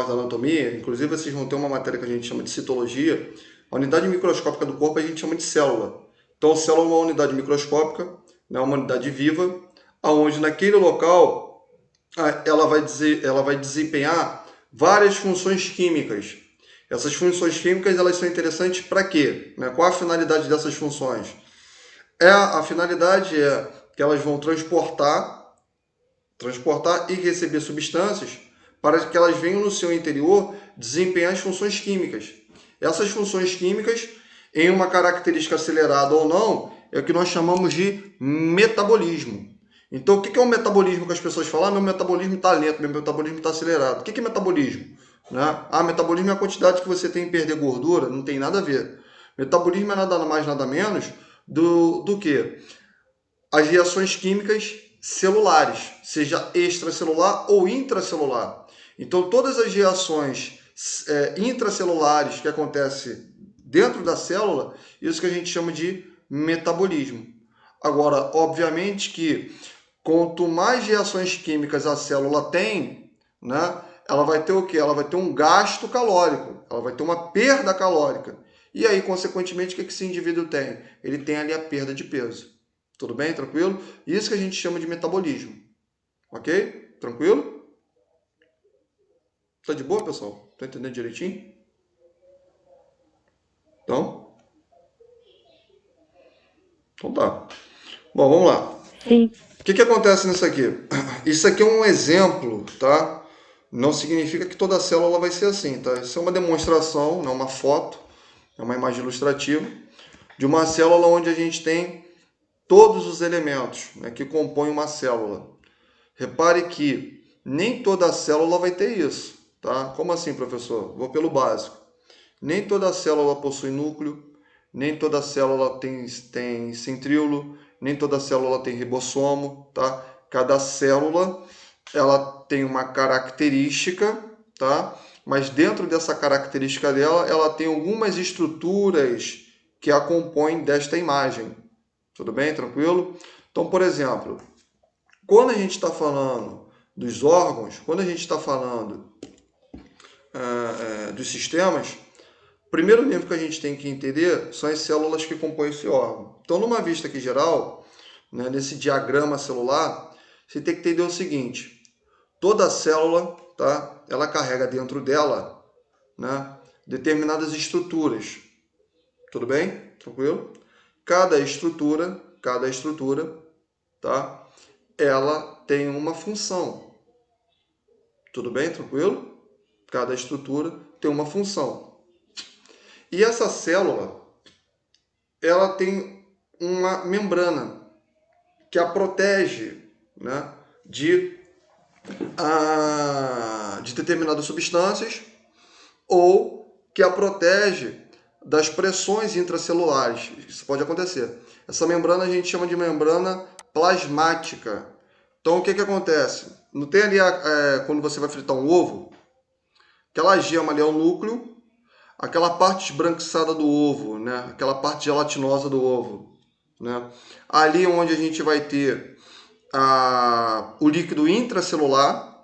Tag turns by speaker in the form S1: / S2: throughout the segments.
S1: parte da anatomia, inclusive vocês vão ter uma matéria que a gente chama de citologia. A unidade microscópica do corpo a gente chama de célula. Então, a célula é uma unidade microscópica, né, uma unidade viva, aonde naquele local ela vai desempenhar várias funções químicas. Essas funções químicas elas são interessantes para quê? Né? Qual a finalidade dessas funções? A finalidade é que elas vão transportar e receber substâncias para que elas venham no seu interior desempenhar as funções químicas. Essas funções químicas, em uma característica acelerada ou não, é o que nós chamamos de metabolismo. Então, o que é o metabolismo que as pessoas falam? Ah, meu metabolismo está lento, meu metabolismo está acelerado. O que é metabolismo? Né? Ah, metabolismo é a quantidade que você tem em perder gordura? Não tem nada a ver. Metabolismo é nada mais, nada menos do que as reações químicas celulares, seja extracelular ou intracelular. Então, todas as reações intracelulares que acontecem dentro da célula, isso que a gente chama de metabolismo. Agora, obviamente que quanto mais reações químicas a célula tem, né, ela vai ter o quê? Ela vai ter um gasto calórico, ela vai ter uma perda calórica. E aí, consequentemente, o que esse indivíduo tem? Ele tem ali a perda de peso. Tudo bem? Tranquilo? Isso que a gente chama de metabolismo. Ok? Tranquilo? Tá de boa, pessoal? Tá entendendo direitinho? Então? Então tá. Bom, vamos lá.
S2: Sim.
S1: O que acontece nisso aqui? Isso aqui é um exemplo, tá? Não significa que toda célula vai ser assim, tá? Isso é uma demonstração, não uma foto, é uma imagem ilustrativa de uma célula onde a gente tem todos os elementos, né, que compõem uma célula. Repare que nem toda célula vai ter isso, tá? Como assim, professor? Vou pelo básico. Nem toda célula possui núcleo, nem toda célula tem centríolo, nem toda célula tem ribossomo, tá? Cada célula ela tem uma característica, tá? Mas dentro dessa característica dela, ela tem algumas estruturas que a compõem desta imagem. Tudo bem? Tranquilo? Então, por exemplo, quando a gente está falando dos órgãos, quando a gente está falando dos sistemas, o primeiro nível que a gente tem que entender são as células que compõem esse órgão. Então, numa vista aqui geral, né, nesse diagrama celular, você tem que entender o seguinte: toda célula, tá, ela carrega dentro dela, né, determinadas estruturas. Tudo bem? Tranquilo? Cada estrutura, tá, ela tem uma função. Tudo bem? Tranquilo? Cada estrutura tem uma função. E essa célula, ela tem uma membrana que a protege, né, de determinadas substâncias ou que a protege das pressões intracelulares. Isso pode acontecer. Essa membrana a gente chama de membrana plasmática. Então, o que acontece? Não tem ali, quando você vai fritar um ovo, aquela gema ali é o núcleo, aquela parte esbranquiçada do ovo, né? Aquela parte gelatinosa do ovo, né? Ali onde a gente vai ter o líquido intracelular.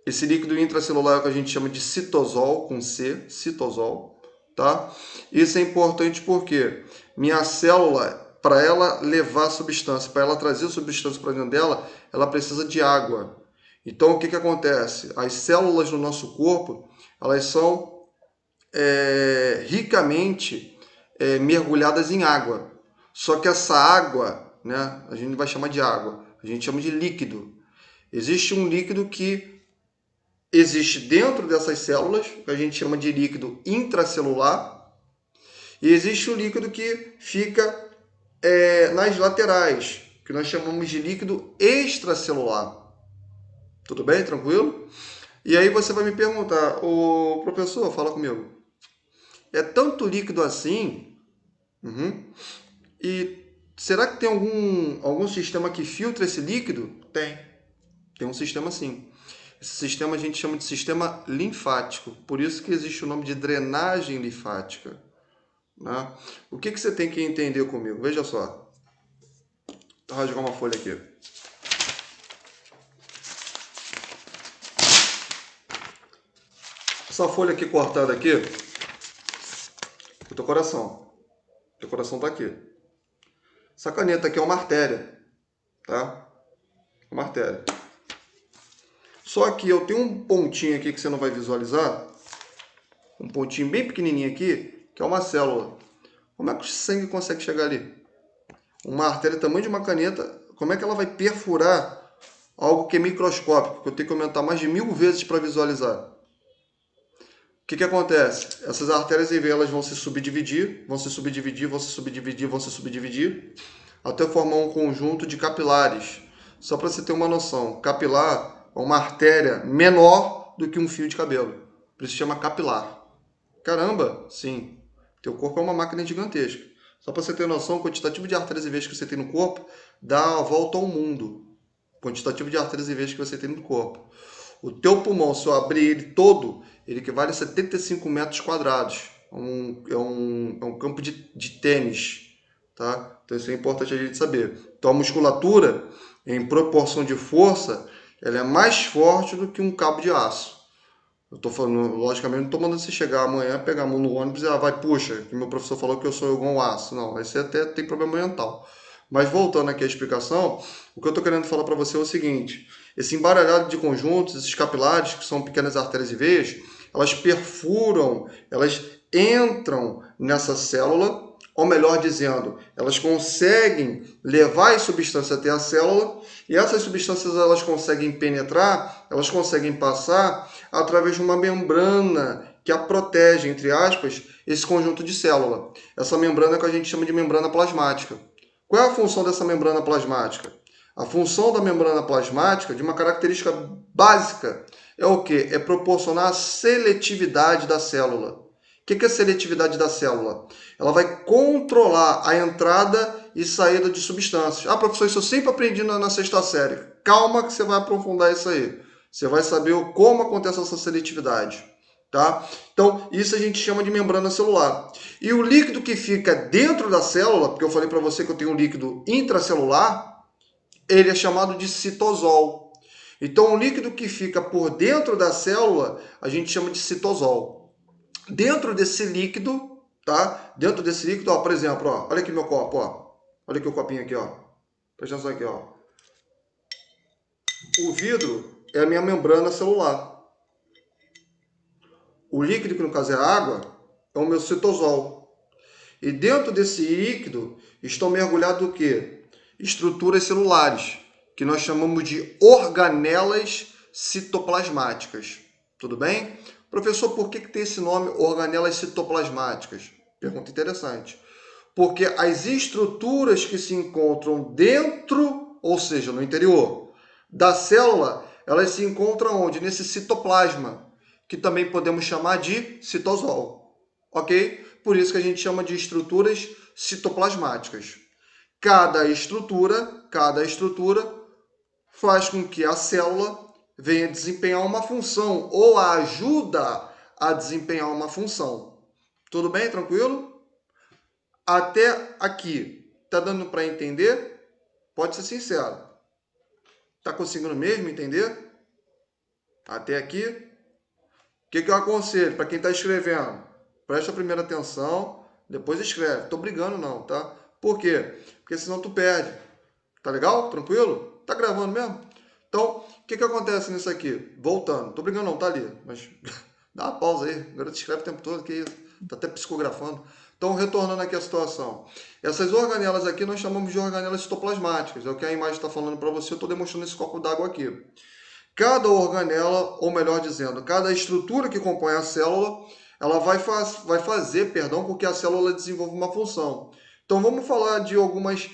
S1: Esse líquido intracelular é o que a gente chama de citosol, com C, citosol, tá? Isso é importante porque minha célula, para ela levar substância, para ela trazer substância para dentro dela, ela precisa de água. Então, o que acontece? As células do nosso corpo, elas são ricamente mergulhadas em água. Só que essa água, né, a gente vai chamar de água, a gente chama de líquido. Existe um líquido que existe dentro dessas células, que a gente chama de líquido intracelular, e existe um líquido que fica nas laterais, que nós chamamos de líquido extracelular. Tudo bem? Tranquilo? E aí você vai me perguntar, ô professor, fala comigo, é tanto líquido assim? Uhum. E será que tem algum sistema que filtra esse líquido? Tem um sistema sim. Esse sistema a gente chama de sistema linfático. Por isso que existe o nome de drenagem linfática. Né? O que você tem que entender comigo? Veja só. Vou rasgar uma folha aqui. Essa folha aqui cortada aqui, o teu coração. O teu coração tá aqui. Essa caneta aqui é uma artéria, tá? Uma artéria. Só que eu tenho um pontinho aqui que você não vai visualizar, um pontinho bem pequenininho aqui, que é uma célula. Como é que o sangue consegue chegar ali? Uma artéria tamanho de uma caneta, como é que ela vai perfurar algo que é microscópico, que eu tenho que aumentar mais de 1000 vezes para visualizar? O que acontece? Essas artérias e veias vão se subdividir, vão se subdividir, vão se subdividir, vão se subdividir, até formar um conjunto de capilares. Só para você ter uma noção, capilar é uma artéria menor do que um fio de cabelo. Por isso se chama capilar. Caramba, sim. Teu corpo é uma máquina gigantesca. Só para você ter noção, o quantitativo de artérias e veias que você tem no corpo dá a volta ao mundo. O quantitativo de artérias e veias que você tem no corpo. O teu pulmão, se eu abrir ele todo, ele equivale a 75 metros quadrados. É um campo de tênis. Tá? Então isso é importante a gente saber. Então a musculatura, em proporção de força, ela é mais forte do que um cabo de aço. Eu tô falando, logicamente, não tô mandando você chegar amanhã, pegar a mão no ônibus e vai, puxa, que meu professor falou que eu sou igual um aço. Não, aí você até tem problema mental. Mas voltando aqui à explicação, o que eu tô querendo falar para você é o seguinte: esse embaralhado de conjuntos, esses capilares, que são pequenas artérias e veias, elas perfuram, elas entram nessa célula, ou melhor dizendo, elas conseguem levar as substâncias até a célula, e essas substâncias elas conseguem penetrar, elas conseguem passar através de uma membrana que a protege, entre aspas, esse conjunto de célula. Essa membrana que a gente chama de membrana plasmática. Qual é a função dessa membrana plasmática? A função da membrana plasmática, de uma característica básica, é o quê? É proporcionar a seletividade da célula. O que é a seletividade da célula? Ela vai controlar a entrada e saída de substâncias. Ah, professor, isso eu sempre aprendi na sexta série. Calma que você vai aprofundar isso aí. Você vai saber como acontece essa seletividade. Tá? Então, isso a gente chama de membrana celular. E o líquido que fica dentro da célula, porque eu falei para você que eu tenho um líquido intracelular, ele é chamado de citosol. Então, o líquido que fica por dentro da célula, a gente chama de citosol. Dentro desse líquido, tá? Dentro desse líquido, ó, por exemplo, ó, olha aqui meu copo, ó. Olha aqui o copinho aqui, ó. Presta atenção aqui, ó. O vidro é a minha membrana celular. O líquido, que no caso é a água, é o meu citosol. E dentro desse líquido estão mergulhados o quê? Estruturas celulares, que nós chamamos de organelas citoplasmáticas. Tudo bem? Professor, por que tem esse nome, organelas citoplasmáticas? Pergunta interessante. Porque as estruturas que se encontram dentro, ou seja, no interior da célula, elas se encontram onde? Nesse citoplasma, que também podemos chamar de citosol. Ok? Por isso que a gente chama de estruturas citoplasmáticas. Cada estrutura faz com que a célula venha desempenhar uma função ou ajuda a desempenhar uma função. Tudo bem? Tranquilo? Até aqui, tá dando para entender? Pode ser sincero. Tá conseguindo mesmo entender? Até aqui? O que eu aconselho para quem está escrevendo? Presta a primeira atenção, depois escreve. Tô brigando não, tá? Por quê? Porque senão tu perde. Tá legal? Tranquilo? Tá gravando mesmo? Então, o que acontece nisso aqui? Voltando. Tô brigando não, tá ali. Mas dá uma pausa aí. O garoto escreve o tempo todo, que isso. Tá até psicografando. Então, retornando aqui à situação. Essas organelas aqui nós chamamos de organelas citoplasmáticas. É o que a imagem está falando para você. Eu estou demonstrando esse copo d'água aqui. Cada organela, ou melhor dizendo, cada estrutura que compõe a célula, ela vai fazer com que a célula desenvolva uma função. Então vamos falar de algumas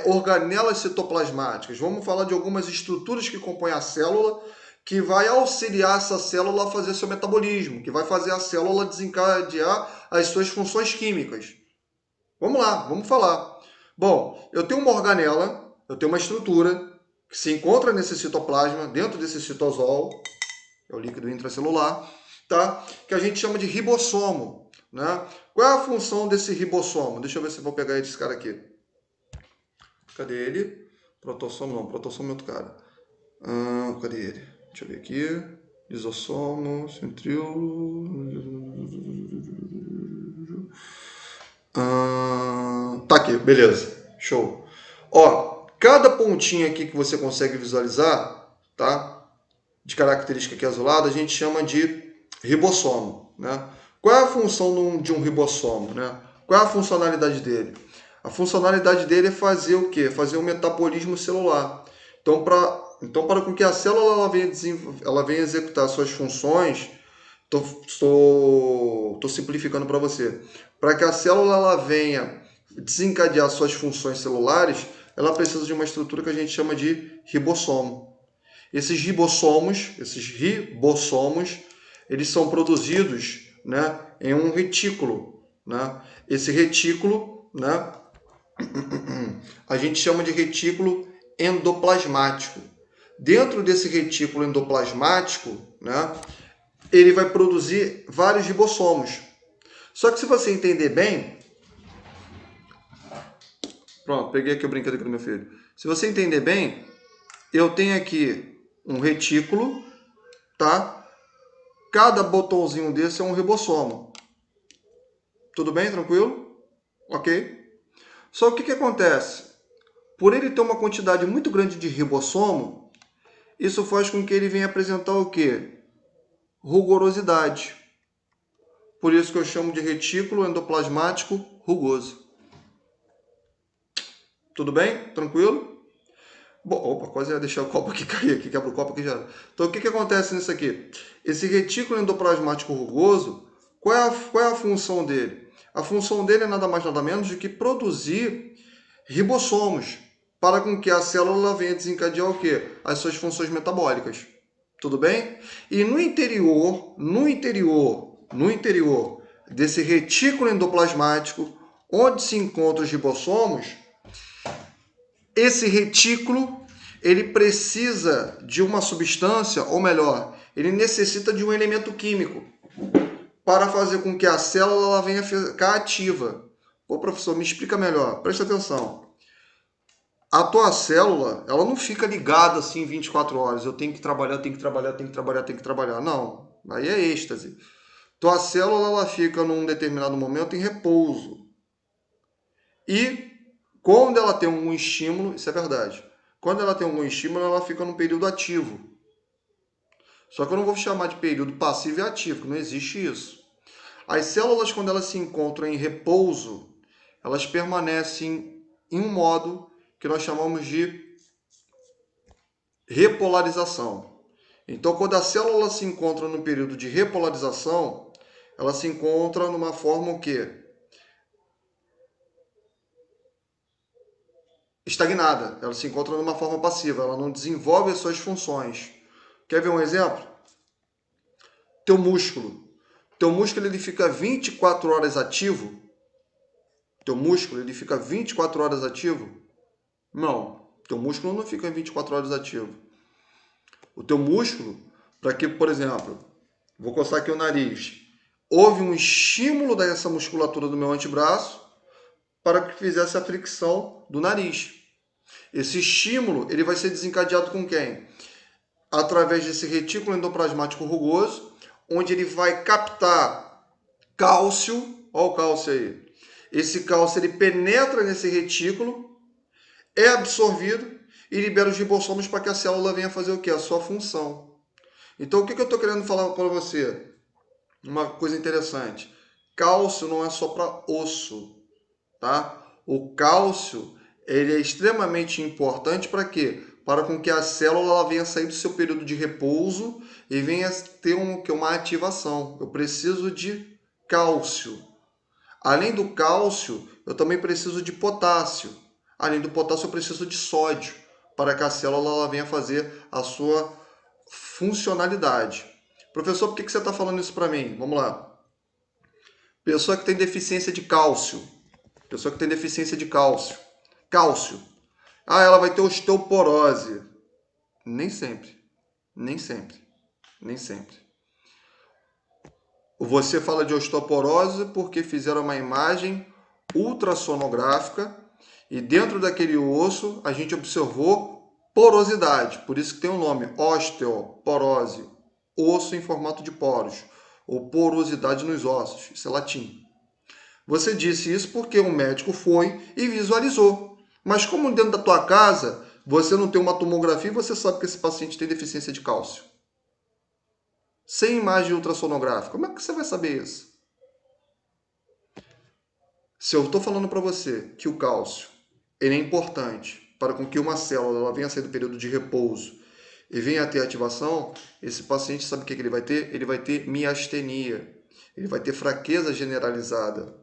S1: organelas citoplasmáticas, vamos falar de algumas estruturas que compõem a célula, que vai auxiliar essa célula a fazer seu metabolismo, que vai fazer a célula desencadear as suas funções químicas. Vamos lá, vamos falar. Bom, eu tenho uma organela, eu tenho uma estrutura que se encontra nesse citoplasma, dentro desse citosol, é o líquido intracelular, tá? Que a gente chama de ribossomo, né? Qual é a função desse ribossomo? Deixa eu ver se eu vou pegar esse cara aqui. Cadê ele? Protossomo não, protossomo é outro cara. Cadê ele? Deixa eu ver aqui. Lisossomo, centríolo. Tá aqui, beleza. Show. Ó, cada pontinha aqui que você consegue visualizar, tá? De característica aqui azulada, a gente chama de ribossomo, né? Qual é a função de um ribossomo, né? Qual é a funcionalidade dele? A funcionalidade dele é fazer o quê? Fazer o metabolismo celular. Então, para com que a célula ela venha executar suas funções, estou simplificando para você. Para que a célula ela venha desencadear suas funções celulares, ela precisa de uma estrutura que a gente chama de ribossomo. Esses ribossomos, eles são produzidos, né, em um retículo, né? Esse retículo, né, a gente chama de retículo endoplasmático. Dentro desse retículo endoplasmático, né, ele vai produzir vários ribossomos. Só que se você entender bem, pronto, peguei aqui o brinquedo do meu filho. Se você entender bem, eu tenho aqui um retículo, tá? Cada botãozinho desse é um ribossomo. Tudo bem? Tranquilo? Ok? Só que o que acontece? Por ele ter uma quantidade muito grande de ribossomo, isso faz com que ele venha apresentar o quê? Rugorosidade. Por isso que eu chamo de retículo endoplasmático rugoso. Tudo bem? Tranquilo? Bom, opa, quase ia deixar o copo aqui cair, aqui quebra o copo aqui já. Então, o que acontece nisso aqui? Esse retículo endoplasmático rugoso, qual é a função dele? A função dele é nada mais nada menos do que produzir ribossomos, para com que a célula venha desencadear o quê? As suas funções metabólicas. Tudo bem? E no interior desse retículo endoplasmático, onde se encontram os ribossomos, esse retículo, ele precisa de uma substância, ou melhor, ele necessita de um elemento químico para fazer com que a célula ela venha ficar ativa. Ô, professor, me explica melhor. Presta atenção. A tua célula, ela não fica ligada assim 24 horas. Eu tenho que trabalhar, tenho que trabalhar, tenho que trabalhar, tenho que trabalhar. Não, aí é êxtase. Tua célula, ela fica num determinado momento em repouso. E quando ela tem algum estímulo, isso é verdade. Quando ela tem algum estímulo, ela fica num período ativo. Só que eu não vou chamar de período passivo e ativo, não existe isso. As células, quando elas se encontram em repouso, elas permanecem em um modo que nós chamamos de repolarização. Então, quando a célula se encontra no período de repolarização, ela se encontra numa forma o quê? Estagnada. Ela se encontra numa forma passiva, ela não desenvolve as suas funções. Quer ver um exemplo? Teu músculo. Teu músculo ele fica 24 horas ativo? Teu músculo ele fica 24 horas ativo? Não. Teu músculo não fica 24 horas ativo. O teu músculo, para que, por exemplo, vou coçar aqui o nariz, houve um estímulo dessa musculatura do meu antebraço para que fizesse a fricção do nariz. Esse estímulo ele vai ser desencadeado com quem? Através desse retículo endoplasmático rugoso, onde ele vai captar cálcio, olha o cálcio aí. Esse cálcio ele penetra nesse retículo, é absorvido e libera os ribossomos para que a célula venha fazer o quê? A sua função. Então, o que eu estou querendo falar para você? Uma coisa interessante. Cálcio não é só para osso, tá? O cálcio ele é extremamente importante para quê? Para com que a célula ela venha sair do seu período de repouso e venha ter uma ativação. Eu preciso de cálcio. Além do cálcio, eu também preciso de potássio. Além do potássio, eu preciso de sódio para que a célula ela venha fazer a sua funcionalidade. Professor, por que você está falando isso para mim? Vamos lá. Pessoa que tem deficiência de cálcio. Pessoa que tem deficiência de cálcio. Cálcio. Ah, ela vai ter osteoporose. Nem sempre. Nem sempre. Nem sempre. Você fala de osteoporose porque fizeram uma imagem ultrassonográfica e dentro daquele osso a gente observou porosidade. Por isso que tem o nome osteoporose. osso em formato de poros, ou porosidade nos ossos, isso é latim. Você disse isso porque o médico foi e visualizou. Mas como dentro da tua casa você não tem uma tomografia, você sabe que esse paciente tem deficiência de cálcio. Sem imagem ultrassonográfica, como é que você vai saber isso? Se eu estou falando para você que o cálcio ele é importante para com que uma célula ela venha a sair do período de repouso e venha a ter ativação, esse paciente sabe o que ele vai ter? Ele vai ter miastenia, ele vai ter fraqueza generalizada.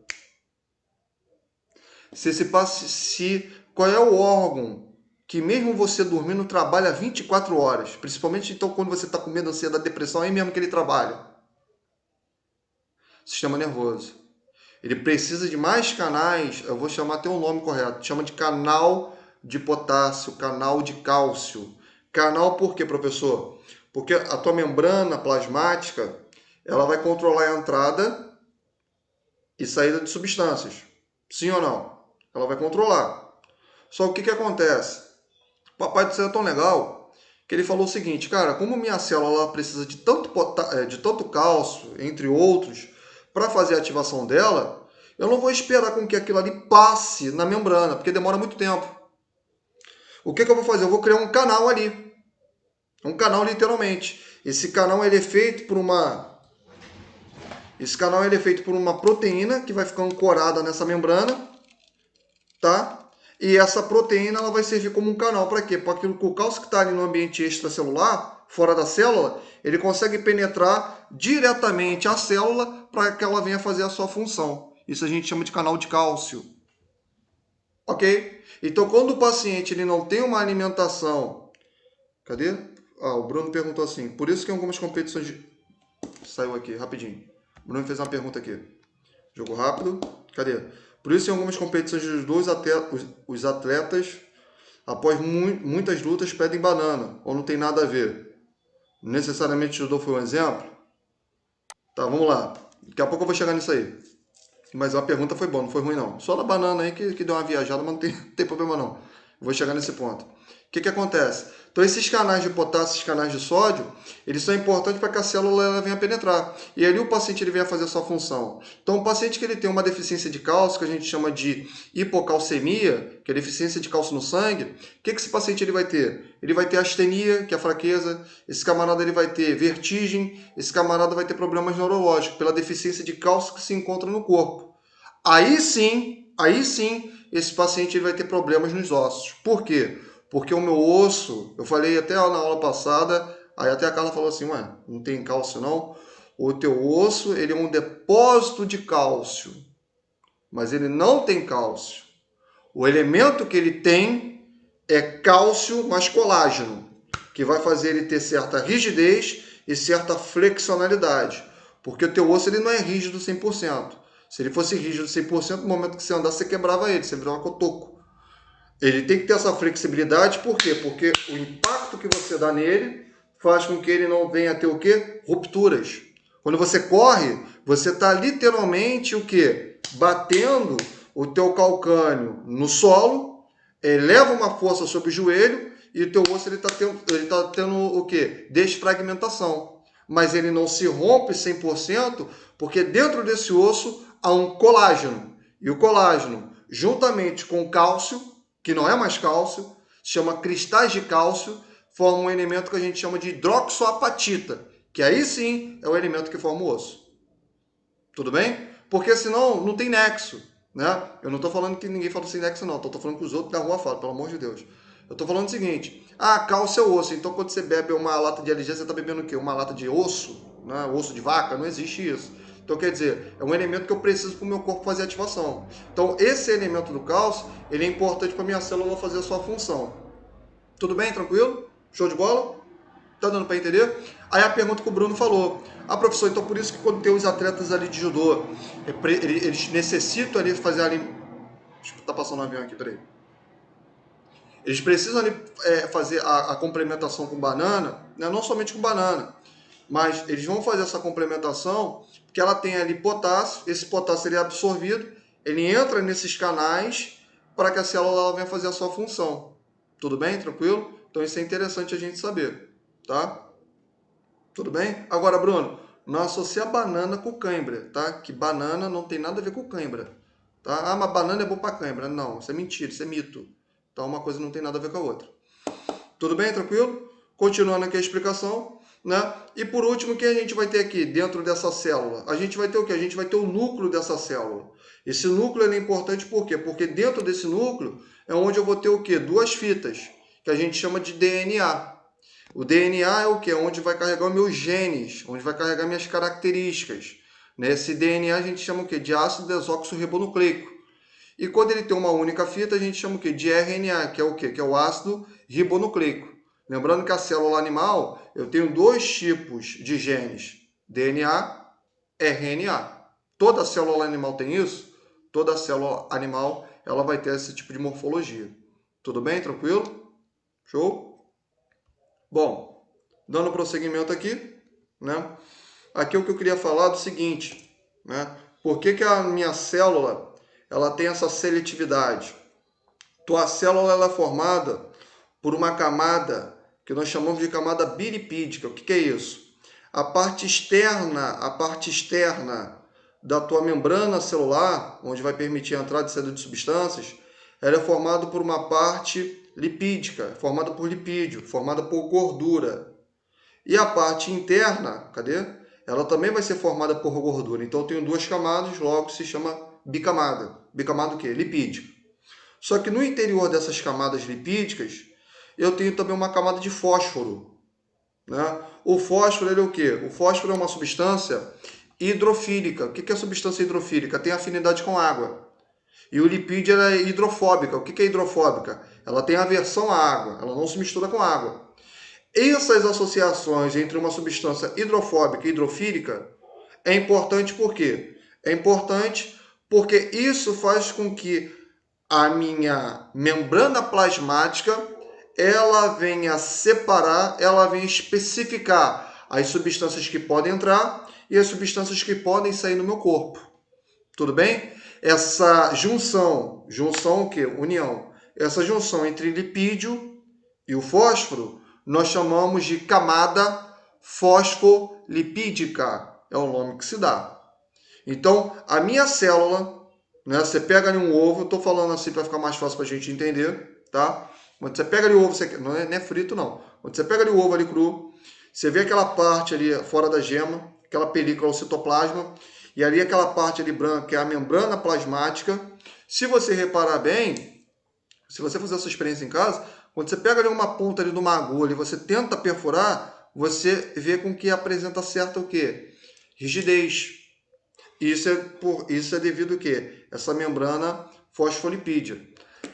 S1: Qual é o órgão que mesmo você dormindo trabalha 24 horas, principalmente então quando você está com medo, ansiedade, depressão, aí mesmo que ele trabalha? Sistema nervoso. Ele precisa de mais canais, eu vou chamar até o nome correto, chama de canal de potássio, canal de cálcio. Canal por quê, professor? Porque a tua membrana plasmática, ela vai controlar a entrada e saída de substâncias. Sim ou não? Ela vai controlar. Só o que acontece? O Papai do Céu é tão legal que ele falou o seguinte, cara, como minha célula precisa de tanto cálcio, entre outros, para fazer a ativação dela, eu não vou esperar com que aquilo ali passe na membrana, porque demora muito tempo. O que eu vou fazer? Eu vou criar um canal ali. Um canal literalmente. Esse canal ele é feito por uma proteína que vai ficar ancorada nessa membrana, tá? E essa proteína ela vai servir como um canal para quê? Para aquilo que o cálcio que está ali no ambiente extracelular, fora da célula, ele consegue penetrar diretamente a célula para que ela venha fazer a sua função. Isso a gente chama de canal de cálcio. Ok? Então, quando o paciente ele não tem uma alimentação... Cadê? O Bruno perguntou assim. Por isso que em algumas competições... Saiu aqui, rapidinho. O Bruno fez uma pergunta aqui. Jogo rápido. Cadê? Por isso, em algumas competições dos dois os atletas, após muitas lutas, pedem banana, ou não tem nada a ver. Necessariamente o judô foi um exemplo? Tá, vamos lá. Daqui a pouco eu vou chegar nisso aí. Mas a pergunta foi boa, não foi ruim não. Só da banana aí que deu uma viajada, mas não tem problema não. Vou chegar nesse ponto. O que acontece? Então esses canais de potássio, esses canais de sódio, eles são importantes para que a célula ela venha penetrar. E ali o paciente ele venha fazer a sua função. Então o paciente que ele tem uma deficiência de cálcio, que a gente chama de hipocalcemia, que é deficiência de cálcio no sangue, o que esse paciente ele vai ter? Ele vai ter astenia, que é a fraqueza, esse camarada ele vai ter vertigem, esse camarada vai ter problemas neurológicos, pela deficiência de cálcio que se encontra no corpo. Aí sim, esse paciente ele vai ter problemas nos ossos. Por quê? Porque o meu osso, eu falei até na aula passada, aí até a Carla falou assim, ué, não tem cálcio não? O teu osso, ele é um depósito de cálcio, mas ele não tem cálcio. O elemento que ele tem é cálcio mais colágeno, que vai fazer ele ter certa rigidez e certa flexionalidade, porque o teu osso ele não é rígido 100%. Se ele fosse rígido 100%, no momento que você andasse, você quebrava ele, você virava cotoco. Ele tem que ter essa flexibilidade, por quê? Porque o impacto que você dá nele faz com que ele não venha a ter o quê? Rupturas. Quando você corre, você está literalmente o quê? Batendo o teu calcânio no solo, eleva uma força sobre o joelho e o teu osso ele tá tendo o quê? Desfragmentação. Mas ele não se rompe 100%, porque dentro desse osso há um colágeno. E o colágeno, juntamente com o cálcio, que não é mais cálcio, se chama cristais de cálcio, forma um elemento que a gente chama de hidroxoapatita, que aí sim é o elemento que forma o osso. Tudo bem? Porque senão não tem nexo, né? Eu não estou falando que ninguém fala sem nexo não, estou falando que os outros da rua falam, pelo amor de Deus. Eu estou falando o seguinte, cálcio é osso, então quando você bebe uma lata de LG, você está bebendo o quê? Uma lata de osso, né? Osso de vaca? Não existe isso. Então, quer dizer, é um elemento que eu preciso para o meu corpo fazer ativação. Então, esse elemento do cálcio, ele é importante para a minha célula fazer a sua função. Tudo bem? Tranquilo? Show de bola? Tá dando para entender? Aí a pergunta que o Bruno falou. Professor, então por isso que quando tem os atletas ali de judô, eles necessitam ali fazer ali... Tá passando um avião aqui, peraí. Eles precisam ali fazer a complementação com banana, né? Não somente com banana, mas eles vão fazer essa complementação porque ela tem ali potássio, esse potássio ele é absorvido, ele entra nesses canais para que a célula venha fazer a sua função. Tudo bem? Tranquilo? Então isso é interessante a gente saber, tá? Tudo bem? Agora, Bruno, não associa banana com cãibra, tá? Que banana não tem nada a ver com cãibra, tá? Ah, mas banana é bom para cãibra. Não, isso é mentira, isso é mito. Então, uma coisa não tem nada a ver com a outra. Tudo bem? Tranquilo? Continuando aqui a explicação, né? E por último, o que a gente vai ter aqui dentro dessa célula? A gente vai ter o quê? A gente vai ter o núcleo dessa célula. Esse núcleo é importante por quê? Porque dentro desse núcleo é onde eu vou ter o quê? Duas fitas, que a gente chama de DNA. O DNA é o quê? Onde vai carregar os meus genes, onde vai carregar minhas características. Nesse DNA a gente chama o quê? De ácido desoxirribonucleico. E quando ele tem uma única fita, a gente chama o quê? De RNA, que é o quê? Que é o ácido ribonucleico. Lembrando que a célula animal, eu tenho dois tipos de genes, DNA, RNA. Toda célula animal tem isso? Toda célula animal, ela vai ter esse tipo de morfologia. Tudo bem? Tranquilo? Show? Bom, dando prosseguimento aqui, né? Aqui é o que eu queria falar do seguinte, né? Por que a minha célula ela tem essa seletividade? Tua célula ela é formada por uma camada que nós chamamos de camada bilipídica. O que é isso? A parte externa da tua membrana celular, onde vai permitir a entrada e saída de substâncias, ela é formada por uma parte lipídica, formada por lipídio, formada por gordura. E a parte interna, cadê? Ela também vai ser formada por gordura. Então eu tenho duas camadas, logo se chama bicamada. Bicamada o quê? Lipídica. Só que no interior dessas camadas lipídicas, eu tenho também uma camada de fósforo. Né? O fósforo ele é o quê? O fósforo é uma substância hidrofílica. O que é substância hidrofílica? Tem afinidade com água. E o lipídio ela é hidrofóbica. O que é hidrofóbica? Ela tem aversão à água. Ela não se mistura com água. Essas associações entre uma substância hidrofóbica e hidrofílica é importante por quê? É importante porque isso faz com que a minha membrana plasmática ela venha separar, ela venha especificar as substâncias que podem entrar e as substâncias que podem sair no meu corpo. Tudo bem? Essa junção o quê? União. Essa junção entre lipídio e o fósforo, nós chamamos de camada fosfolipídica. É o nome que se dá. Então, a minha célula, né, você pega ali um ovo, eu estou falando assim para ficar mais fácil para a gente entender, tá? Quando você pega ali o ovo, não é frito não. Quando você pega ali o ovo ali cru, você vê aquela parte ali fora da gema, aquela película, o citoplasma, e ali aquela parte ali branca, que é a membrana plasmática. Se você reparar bem, se você fizer essa experiência em casa, quando você pega ali uma ponta ali de uma agulha e você tenta perfurar, você vê com que apresenta certa o quê? Rigidez. Isso é devido ao quê? Essa membrana fosfolipídia.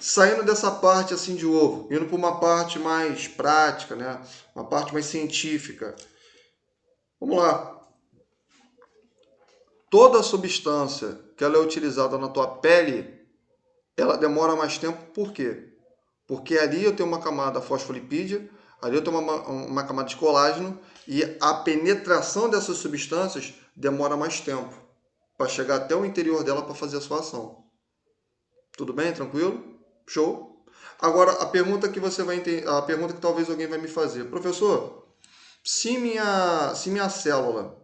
S1: Saindo dessa parte assim de ovo, indo para uma parte mais prática, né? Uma parte mais científica. Vamos lá. Toda substância que ela é utilizada na tua pele, ela demora mais tempo, por quê? Porque ali eu tenho uma camada fosfolipídia, ali eu tenho uma camada de colágeno e a penetração dessas substâncias demora mais tempo para chegar até o interior dela para fazer a sua ação. Tudo bem? Tranquilo? Show? Agora, a pergunta que você vai entender, a pergunta que talvez alguém vai me fazer, professor, se minha célula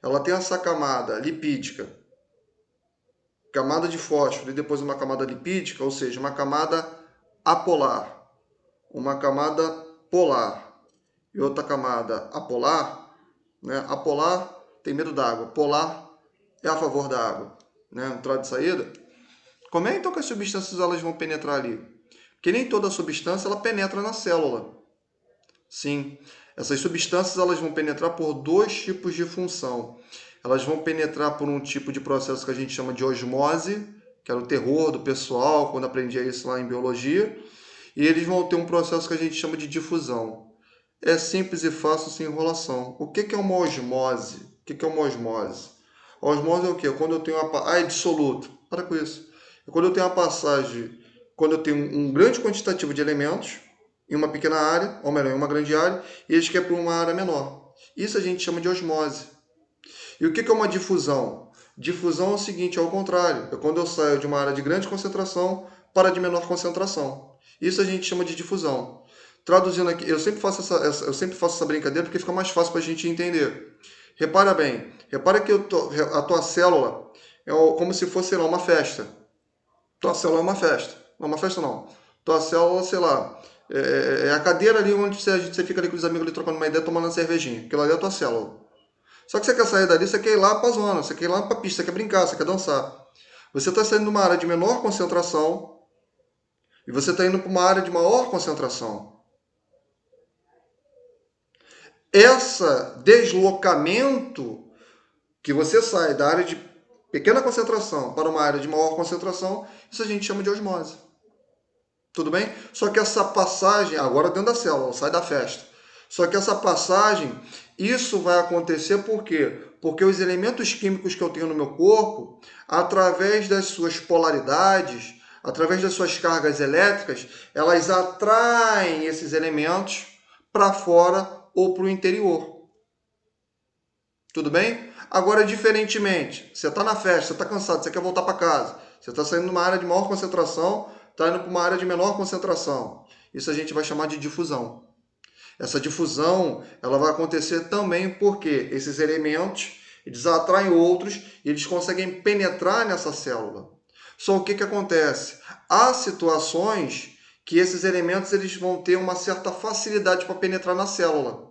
S1: ela tem essa camada lipídica, camada de fósforo e depois uma camada lipídica, ou seja, uma camada apolar, uma camada polar e outra camada apolar, né? Apolar tem medo d'água, polar é a favor da água, né? Entrada e saída. Como é então que as substâncias elas vão penetrar ali? Porque nem toda substância ela penetra na célula. Sim, essas substâncias elas vão penetrar por dois tipos de função. Elas vão penetrar por um tipo de processo que a gente chama de osmose, que era o terror do pessoal quando aprendia isso lá em biologia, e eles vão ter um processo que a gente chama de difusão. É simples e fácil sem enrolação. O que é uma osmose? O que é uma osmose? A osmose é o quê? Quando eu tenho uma... Ah, é dissoluto. Para com isso. É quando eu tenho uma passagem, quando eu tenho um grande quantitativo de elementos em uma pequena área, ou melhor, em uma grande área, e eles querem para uma área menor. Isso a gente chama de osmose. E o que é uma difusão? Difusão é o seguinte, é o contrário. É quando eu saio de uma área de grande concentração para de menor concentração. Isso a gente chama de difusão. Traduzindo aqui, eu sempre faço essa brincadeira porque fica mais fácil para a gente entender. Repara bem, repara que a tua célula é como se fosse, sei lá, uma festa. Tua célula é uma festa. Não, uma festa não. Tua célula, sei lá, é a cadeira ali onde você fica ali com os amigos ali trocando uma ideia, tomando uma cervejinha. Aquilo ali é a tua célula. Só que você quer sair dali, você quer ir lá pra zona, você quer ir lá pra pista, você quer brincar, você quer dançar. Você está saindo de uma área de menor concentração e você está indo para uma área de maior concentração. Esse deslocamento que você sai da área de pequena concentração para uma área de maior concentração, isso a gente chama de osmose. Tudo bem? Só que essa passagem, agora dentro da célula, sai da festa. Só que essa passagem, isso vai acontecer por quê? Porque os elementos químicos que eu tenho no meu corpo, através das suas polaridades, através das suas cargas elétricas, elas atraem esses elementos para fora ou para o interior. Tudo bem? Agora, diferentemente, você está na festa, você está cansado, você quer voltar para casa, você está saindo de uma área de maior concentração, está indo para uma área de menor concentração. Isso a gente vai chamar de difusão. Essa difusão ela vai acontecer também porque esses elementos eles atraem outros e eles conseguem penetrar nessa célula. Só o que acontece? Há situações que esses elementos eles vão ter uma certa facilidade para penetrar na célula.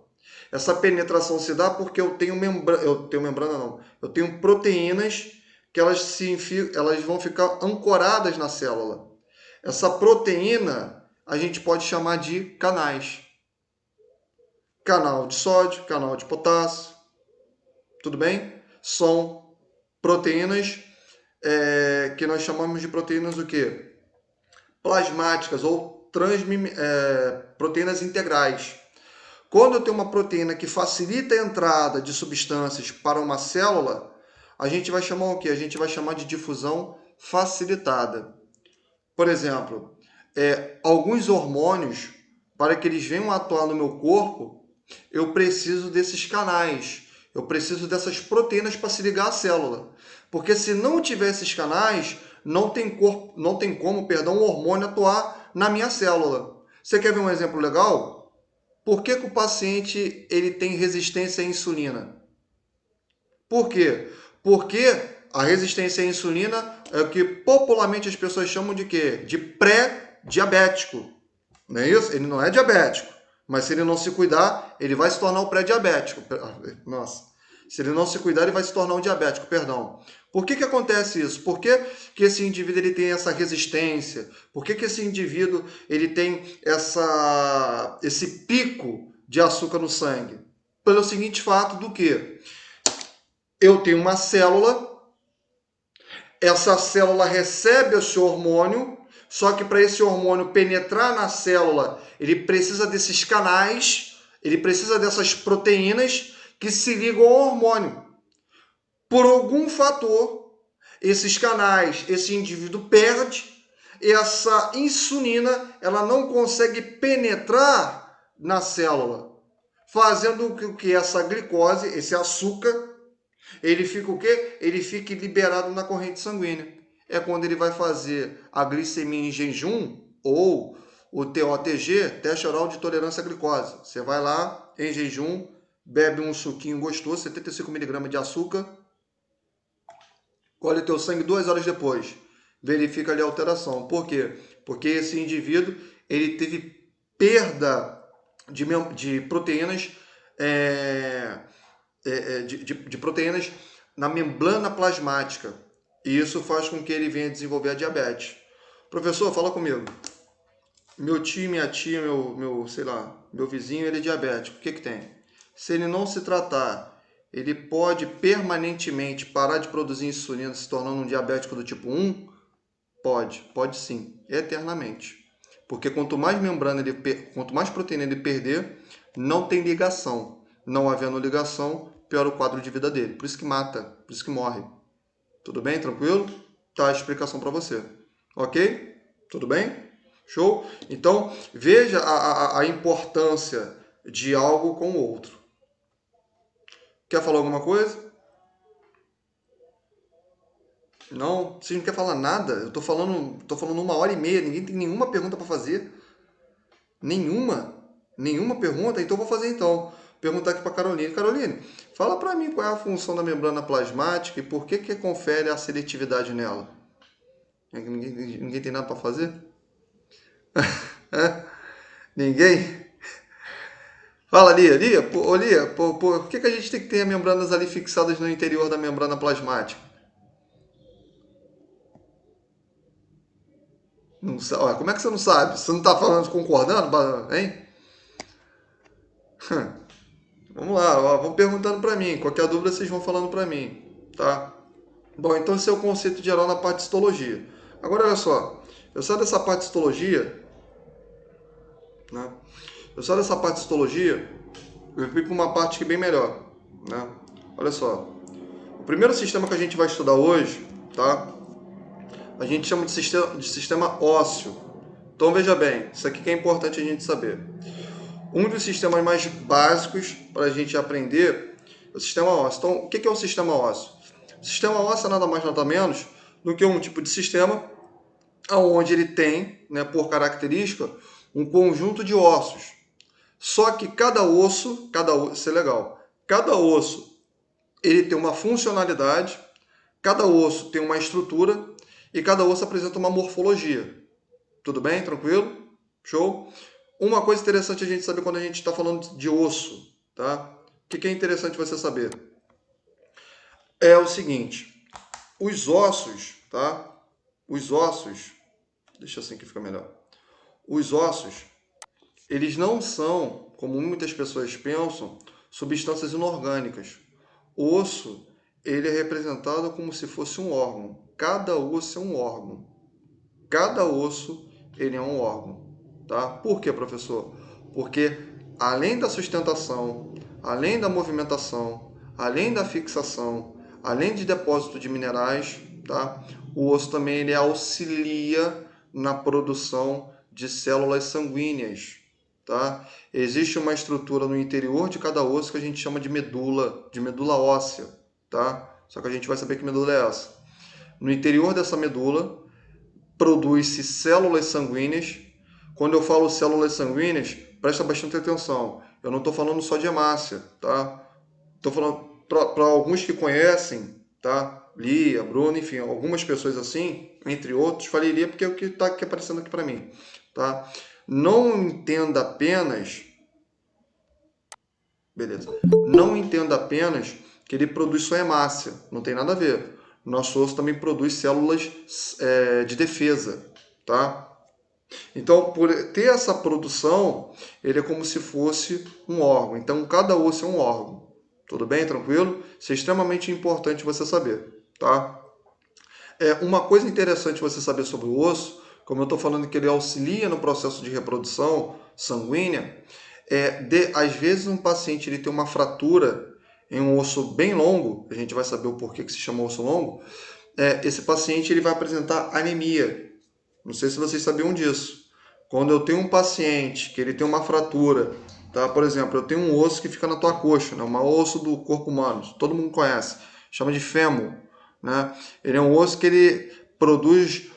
S1: Essa penetração se dá porque eu tenho membrana não, eu tenho proteínas que elas vão ficar ancoradas na célula. Essa proteína a gente pode chamar de canais. Canal de sódio, canal de potássio, tudo bem? São proteínas que nós chamamos de proteínas o quê? Plasmáticas ou proteínas integrais. Quando eu tenho uma proteína que facilita a entrada de substâncias para uma célula, a gente vai chamar o quê? A gente vai chamar de difusão facilitada. Por exemplo, alguns hormônios, para que eles venham atuar no meu corpo, eu preciso desses canais, eu preciso dessas proteínas para se ligar à célula. Porque se não tiver esses canais, não tem como, o hormônio atuar na minha célula. Você quer ver um exemplo legal? Por que o paciente ele tem resistência à insulina? Por quê? Porque a resistência à insulina é o que popularmente as pessoas chamam de quê? De pré-diabético. Não é isso? Ele não é diabético. Mas se ele não se cuidar, ele vai se tornar um pré-diabético. Nossa. Se ele não se cuidar, ele vai se tornar um diabético, perdão. Por que acontece isso? Por que esse indivíduo ele tem essa resistência? Por que esse indivíduo ele tem esse pico de açúcar no sangue? Pelo seguinte fato do que eu tenho uma célula, essa célula recebe esse hormônio, só que para esse hormônio penetrar na célula, ele precisa desses canais, ele precisa dessas proteínas que se ligam ao hormônio. Por algum fator, esses canais, esse indivíduo perde, essa insulina, ela não consegue penetrar na célula, fazendo com que essa glicose, esse açúcar, ele fica o quê? Ele fica liberado na corrente sanguínea. É quando ele vai fazer a glicemia em jejum ou o TOTG, teste oral de tolerância à glicose. Você vai lá em jejum, bebe um suquinho gostoso, 75 mg de açúcar, colhe o teu sangue 2 horas depois. Verifica ali a alteração. Por quê? Porque esse indivíduo ele teve perda de proteínas de proteínas na membrana plasmática. E isso faz com que ele venha desenvolver a diabetes. Professor, fala comigo. Meu tio, minha tia, meu vizinho, ele é diabético. O que tem? Se ele não se tratar, ele pode permanentemente parar de produzir insulina, se tornando um diabético do tipo 1? Pode sim, eternamente. Porque quanto mais quanto mais proteína ele perder, não tem ligação. Não havendo ligação, piora o quadro de vida dele. Por isso que mata, por isso que morre. Tudo bem? Tranquilo? Tá a explicação para você. Ok? Tudo bem? Show? Então, veja a importância de algo com o outro. Quer falar alguma coisa? Não? Você não quer falar nada? Eu tô falando 1h30, ninguém tem nenhuma pergunta para fazer. Nenhuma? Nenhuma pergunta? Então vou fazer então. Perguntar aqui para Caroline. Caroline, fala para mim qual é a função da membrana plasmática e por que confere a seletividade nela. Ninguém tem nada para fazer? Ninguém? Fala, Lia. Lia, por que a gente tem que ter as membranas ali fixadas no interior da membrana plasmática? Não, olha, como é que você não sabe? Você não está falando, concordando, hein? Vamos lá, ó, vão perguntando para mim. Qualquer dúvida vocês vão falando para mim, tá? Bom, então esse é o conceito geral na parte de histologia. Agora, olha só. Eu saio dessa parte de histologia, né? Eu saio dessa parte de histologia, eu fui para uma parte que é bem melhor, né? Olha só. O primeiro sistema que a gente vai estudar hoje, tá? A gente chama de sistema ósseo. Então veja bem, isso aqui que é importante a gente saber. Um dos sistemas mais básicos para a gente aprender é o sistema ósseo. Então, o que é o sistema ósseo? O sistema ósseo é nada mais nada menos do que um tipo de sistema onde ele tem, né, por característica, um conjunto de ossos. Só que cada osso, isso é legal, cada osso ele tem uma funcionalidade, cada osso tem uma estrutura e cada osso apresenta uma morfologia. Tudo bem? Tranquilo? Show? Uma coisa interessante a gente saber quando a gente está falando de osso, tá? O que é interessante você saber? É o seguinte, os ossos, tá? Os ossos, deixa assim que fica melhor. Os ossos, eles não são, como muitas pessoas pensam, substâncias inorgânicas. O osso, ele é representado como se fosse um órgão. Cada osso é um órgão. Cada osso, ele é um órgão. Tá? Por quê, professor? Porque além da sustentação, além da movimentação, além da fixação, além de depósito de minerais, tá? O osso também ele auxilia na produção de células sanguíneas. Tá? Existe uma estrutura no interior de cada osso que a gente chama de medula óssea. Tá? Só que a gente vai saber que medula é essa. No interior dessa medula, produz-se células sanguíneas. Quando eu falo células sanguíneas, presta bastante atenção. Eu não estou falando só de hemácia, tá? Estou falando para alguns que conhecem, tá? Lia, Bruno, enfim, algumas pessoas assim, entre outros. Falei Lia porque é o que está aparecendo aqui para mim, tá? Não entenda apenas, beleza? Não entenda apenas que ele produz só hemácia. Não tem nada a ver. Nosso osso também produz células de defesa, tá? Então, por ter essa produção, ele é como se fosse um órgão. Então, cada osso é um órgão. Tudo bem? Tranquilo? Isso é extremamente importante você saber, tá? Uma coisa interessante você saber sobre o osso, como eu estou falando que ele auxilia no processo de reprodução sanguínea, às vezes um paciente ele tem uma fratura em um osso bem longo, a gente vai saber o porquê que se chama osso longo, esse paciente ele vai apresentar anemia. Não sei se vocês sabiam disso. Quando eu tenho um paciente que ele tem uma fratura, tá? Por exemplo, eu tenho um osso que fica na tua coxa, né? Um osso do corpo humano, todo mundo conhece, chama de fêmur, né? Ele é um osso que ele produz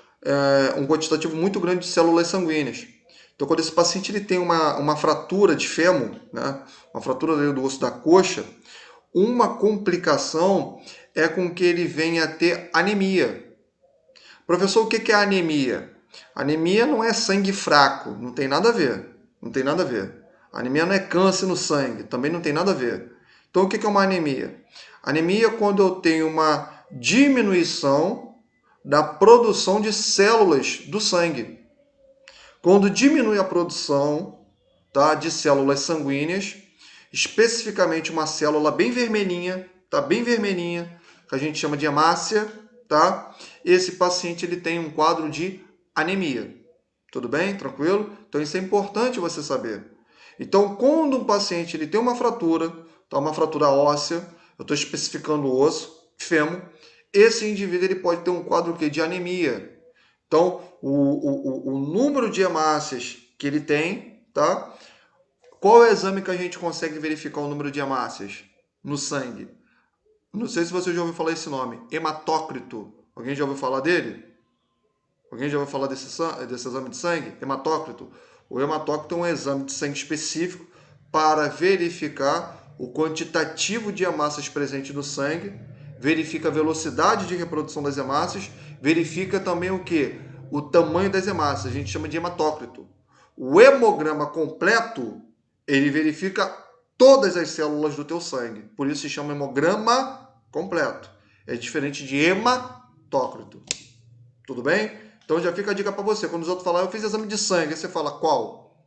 S1: um quantitativo muito grande de células sanguíneas. Então, quando esse paciente ele tem uma fratura de fêmur, né? Uma fratura do osso da coxa, uma complicação é com que ele venha a ter anemia. Professor, o que é anemia? Anemia não é sangue fraco, não tem nada a ver. Não tem nada a ver. Anemia não é câncer no sangue, também não tem nada a ver. Então, o que é uma anemia? Anemia é quando eu tenho uma diminuição da produção de células do sangue. Quando diminui a produção, tá, de células sanguíneas, especificamente uma célula bem vermelhinha, tá, bem vermelhinha, que a gente chama de hemácia, tá? Esse paciente ele tem um quadro de anemia. Tudo bem? Tranquilo? Então isso é importante você saber. Então, quando um paciente ele tem uma fratura, tá, uma fratura óssea, eu estou especificando o osso, fêmur, esse indivíduo ele pode ter um quadro de anemia. Então, o número de hemácias que ele tem, tá? Qual é o exame que a gente consegue verificar o número de hemácias no sangue? Não sei se você já ouviu falar esse nome, hematócrito. Alguém já ouviu falar dele? Alguém já ouviu falar desse exame de sangue? Hematócrito. O hematócrito é um exame de sangue específico para verificar o quantitativo de hemácias presente no sangue, verifica a velocidade de reprodução das hemácias, verifica também o que? O tamanho das hemácias, a gente chama de hematócrito. O hemograma completo, ele verifica todas as células do teu sangue, por isso se chama hemograma completo. É diferente de hematócrito. Tudo bem? Então já fica a dica para você. Quando os outros falam, eu fiz exame de sangue, aí você fala, qual?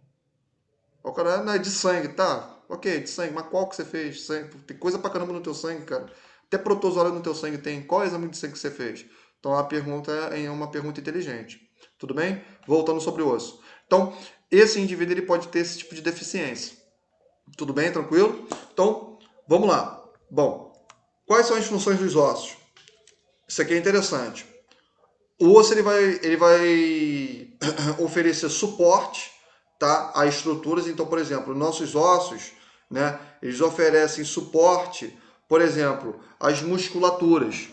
S1: O cara, não, é de sangue, tá? Ok, de sangue, mas qual que você fez? Sangue. Tem coisa pra caramba no teu sangue, cara. Até protozoário no teu sangue tem. Qual exame de sangue que você fez? Então a pergunta é uma pergunta inteligente. Tudo bem? Voltando sobre o osso. Então, esse indivíduo ele pode ter esse tipo de deficiência. Tudo bem? Tranquilo? Então, vamos lá. Bom, quais são as funções dos ossos? Isso aqui é interessante. O osso ele vai oferecer suporte, tá, a estruturas. Então, por exemplo, nossos ossos, né, eles oferecem suporte, por exemplo, às musculaturas.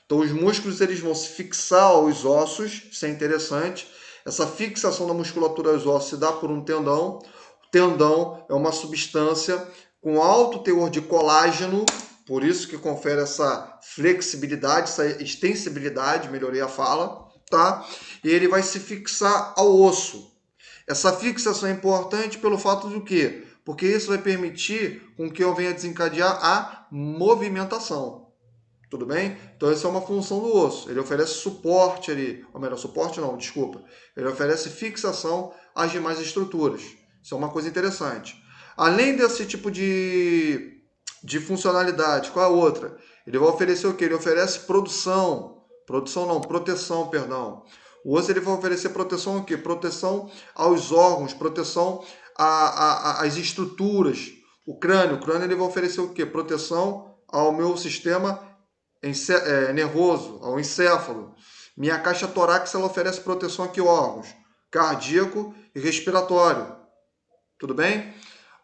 S1: Então, os músculos eles vão se fixar aos ossos, isso é interessante. Essa fixação da musculatura aos ossos se dá por um tendão. O tendão é uma substância com alto teor de colágeno, por isso que confere essa flexibilidade, essa extensibilidade, melhorei a fala, tá? E ele vai se fixar ao osso. Essa fixação é importante pelo fato do quê? Porque isso vai permitir com que eu venha desencadear a movimentação. Tudo bem? Então essa é uma função do osso. Ele oferece suporte ali, ou melhor, suporte não, desculpa. Ele oferece fixação às demais estruturas. Isso é uma coisa interessante. Além desse tipo de funcionalidade, qual é a outra? Ele vai oferecer o quê? Ele oferece proteção, perdão. O osso ele vai oferecer proteção ao quê? Proteção aos órgãos, proteção às estruturas. O crânio ele vai oferecer o quê? Proteção ao meu sistema nervoso, ao encéfalo. Minha caixa torácica ela oferece proteção a que órgãos? Cardíaco e respiratório. Tudo bem?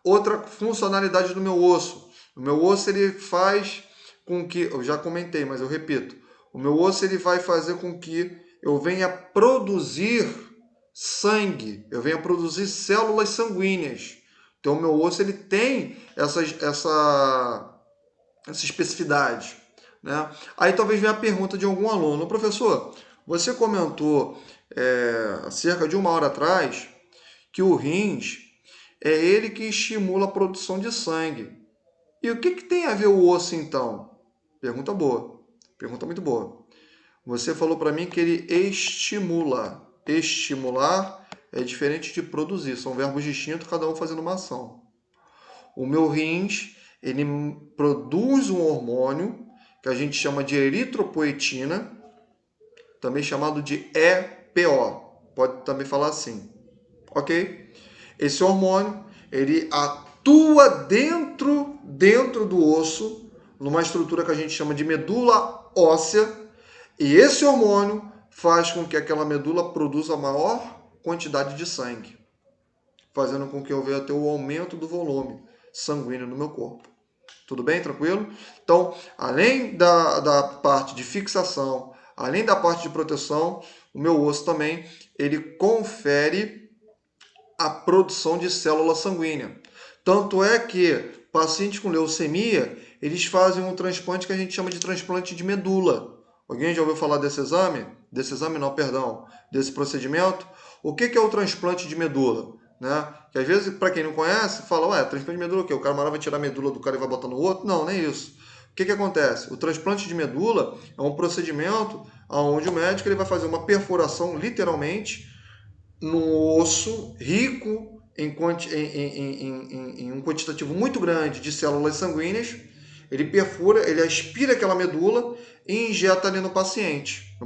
S1: Outra funcionalidade do meu osso. O meu osso ele faz com que, eu já comentei, mas eu repito, o meu osso ele vai fazer com que eu venha produzir sangue, eu venha produzir células sanguíneas. Então o meu osso ele tem essa especificidade, né? Aí talvez venha a pergunta de algum aluno, professor, você comentou cerca de 1 hora atrás que o rins é ele que estimula a produção de sangue. E o que tem a ver o osso então? Pergunta boa, pergunta muito boa. Você falou para mim que ele estimula. Estimular é diferente de produzir, são verbos distintos, cada um fazendo uma ação. O meu rins, ele produz um hormônio que a gente chama de eritropoetina, também chamado de EPO. Pode também falar assim, ok? Esse hormônio, ele atua dentro do osso, numa estrutura que a gente chama de medula óssea, e esse hormônio faz com que aquela medula produza maior quantidade de sangue, fazendo com que eu venha ter o aumento do volume sanguíneo no meu corpo. Tudo bem? Tranquilo? Então, além da parte de fixação, além da parte de proteção, o meu osso também, ele confere a produção de célula sanguínea. Tanto é que pacientes com leucemia, eles fazem um transplante que a gente chama de transplante de medula. Alguém já ouviu falar desse exame? Desse procedimento? O que é o transplante de medula? Né? Que às vezes, para quem não conhece, fala, transplante de medula o quê? O cara vai tirar a medula do cara e vai botar no outro? Não, nem isso. O que acontece? O transplante de medula é um procedimento onde o médico ele vai fazer uma perfuração, literalmente, no osso rico em um quantitativo muito grande de células sanguíneas. Ele perfura, ele aspira aquela medula e injeta ali no paciente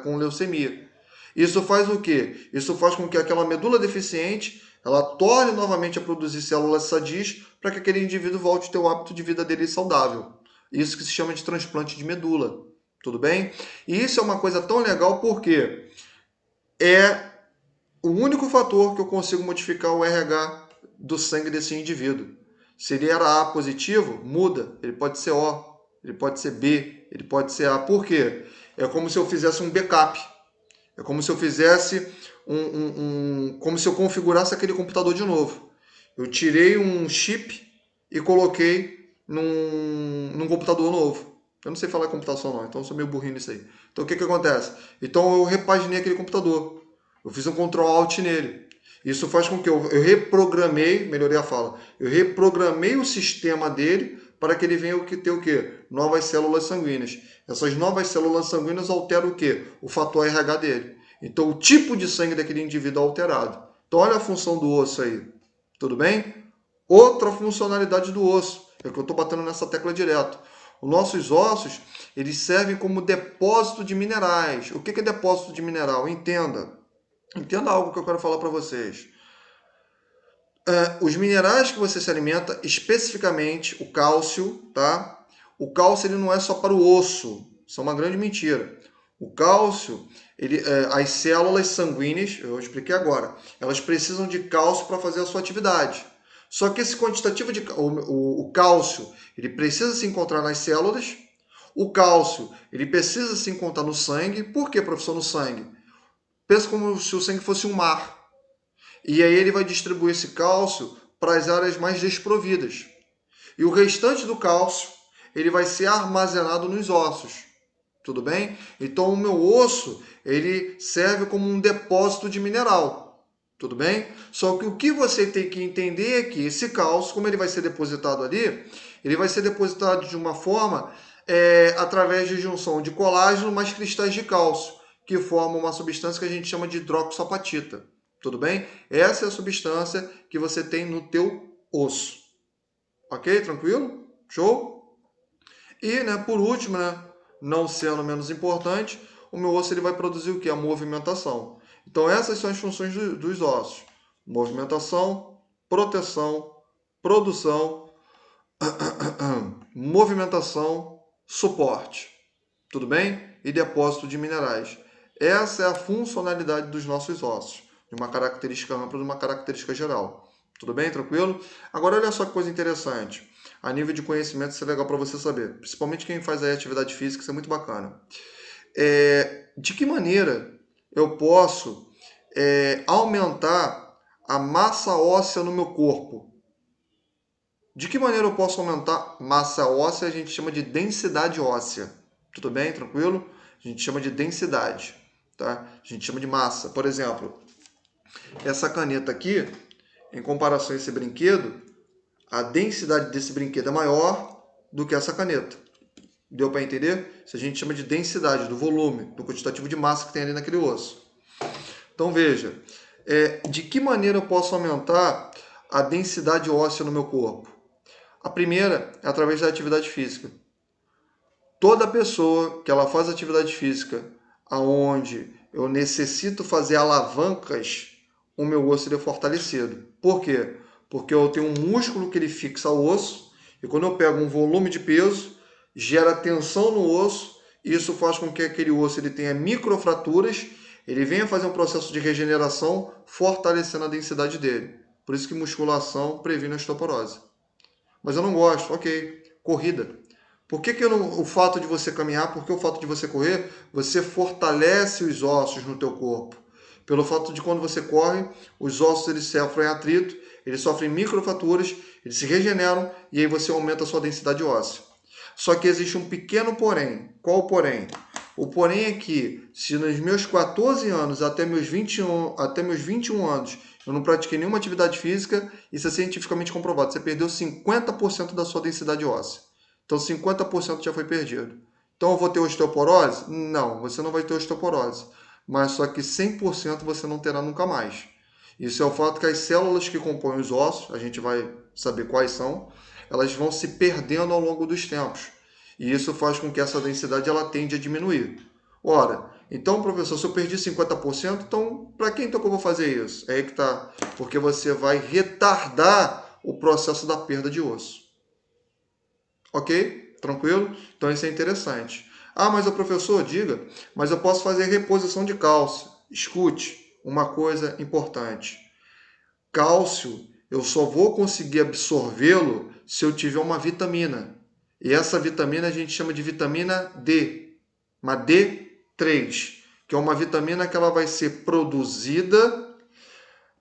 S1: com leucemia. Isso faz o quê? Isso faz com que aquela medula deficiente ela torne novamente a produzir células sadias para que aquele indivíduo volte a ter o hábito de vida dele saudável. Isso que se chama de transplante de medula. Tudo bem? E isso é uma coisa tão legal porque é o único fator que eu consigo modificar o RH do sangue desse indivíduo. Se ele era A positivo, muda. Ele pode ser O, ele pode ser B, ele pode ser A. Por quê? É como se eu fizesse um backup. É como se eu fizesse como se eu configurasse aquele computador de novo. Eu tirei um chip e coloquei num computador novo. Eu não sei falar computação não, então eu sou meio burrinho nisso aí. Então o que acontece? Então eu repaginei aquele computador. Eu fiz um Ctrl Alt nele. Isso faz com que eu reprogramei, melhorei a fala, eu reprogramei o sistema dele para que ele venha ter o quê? Novas células sanguíneas. Essas novas células sanguíneas alteram o quê? O fator RH dele. Então o tipo de sangue daquele indivíduo é alterado. Então olha a função do osso aí. Tudo bem? Outra funcionalidade do osso, é que eu estou batendo nessa tecla direto. Os nossos ossos, eles servem como depósito de minerais. O que é depósito de mineral? Entenda. Entenda algo que eu quero falar para vocês. Os minerais que você se alimenta, especificamente o cálcio, tá? O cálcio ele não é só para o osso. Isso é uma grande mentira. O cálcio, as células sanguíneas, eu expliquei agora, elas precisam de cálcio para fazer a sua atividade. Só que esse quantitativo de o cálcio, ele precisa se encontrar nas células. O cálcio, ele precisa se encontrar no sangue. Por que, professor, no sangue? Pensa como se o sangue fosse um mar. E aí ele vai distribuir esse cálcio para as áreas mais desprovidas. E o restante do cálcio, ele vai ser armazenado nos ossos. Tudo bem? Então o meu osso, ele serve como um depósito de mineral. Tudo bem? Só que o que você tem que entender é que esse cálcio, como ele vai ser depositado ali, ele vai ser depositado de uma forma através de junção de colágeno mais cristais de cálcio, que formam uma substância que a gente chama de hidroxoapatita. Tudo bem? Essa é a substância que você tem no teu osso. Ok? Tranquilo? Show? E, né, por último, né, não sendo menos importante, o meu osso ele vai produzir o que? A movimentação. Então essas são as funções dos ossos. Movimentação, proteção, produção, movimentação, suporte. Tudo bem? E depósito de minerais. Essa é a funcionalidade dos nossos ossos. De uma característica ampla, de uma característica geral. Tudo bem? Tranquilo? Agora olha só que coisa interessante. A nível de conhecimento, isso é legal para você saber. Principalmente quem faz aí atividade física, isso é muito bacana. De que maneira eu posso aumentar a massa óssea no meu corpo? De que maneira eu posso aumentar massa óssea? A gente chama de densidade óssea. Tudo bem? Tranquilo? A gente chama de densidade. Tá? A gente chama de massa. Por exemplo, essa caneta aqui, em comparação a esse brinquedo, a densidade desse brinquedo é maior do que essa caneta. Deu para entender? Isso a gente chama de densidade, do volume, do quantitativo de massa que tem ali naquele osso. Então veja, de que maneira eu posso aumentar a densidade óssea no meu corpo? A primeira é através da atividade física. Toda pessoa que ela faz atividade física aonde eu necessito fazer alavancas, o meu osso é fortalecido. Por quê? Porque eu tenho um músculo que ele fixa o osso e quando eu pego um volume de peso, gera tensão no osso e isso faz com que aquele osso ele tenha microfraturas, ele venha fazer um processo de regeneração, fortalecendo a densidade dele. Por isso que musculação previne a osteoporose. Mas eu não gosto, ok. Corrida. Por que o fato de você caminhar, por que o fato de você correr, você fortalece os ossos no teu corpo? Pelo fato de quando você corre, os ossos eles sofrem atrito, eles sofrem microfraturas, eles se regeneram e aí você aumenta a sua densidade óssea. Só que existe um pequeno porém. Qual o porém? O porém é que se nos meus 14 anos até meus 21 anos eu não pratiquei nenhuma atividade física, isso é cientificamente comprovado. Você perdeu 50% da sua densidade óssea. Então 50% já foi perdido. Então eu vou ter osteoporose? Não, você não vai ter osteoporose. Mas só que 100% você não terá nunca mais. Isso é o fato que as células que compõem os ossos, a gente vai saber quais são, elas vão se perdendo ao longo dos tempos. E isso faz com que essa densidade ela tende a diminuir. Ora, então, professor, se eu perdi 50%, então para que então que eu vou fazer isso? É aí que está. Porque você vai retardar o processo da perda de osso. Ok? Tranquilo? Então isso é interessante. Ah, mas o professor, diga, mas eu posso fazer reposição de cálcio. Escute, uma coisa importante. Cálcio, eu só vou conseguir absorvê-lo se eu tiver uma vitamina. E essa vitamina a gente chama de vitamina D, uma D3, que é uma vitamina que ela vai ser produzida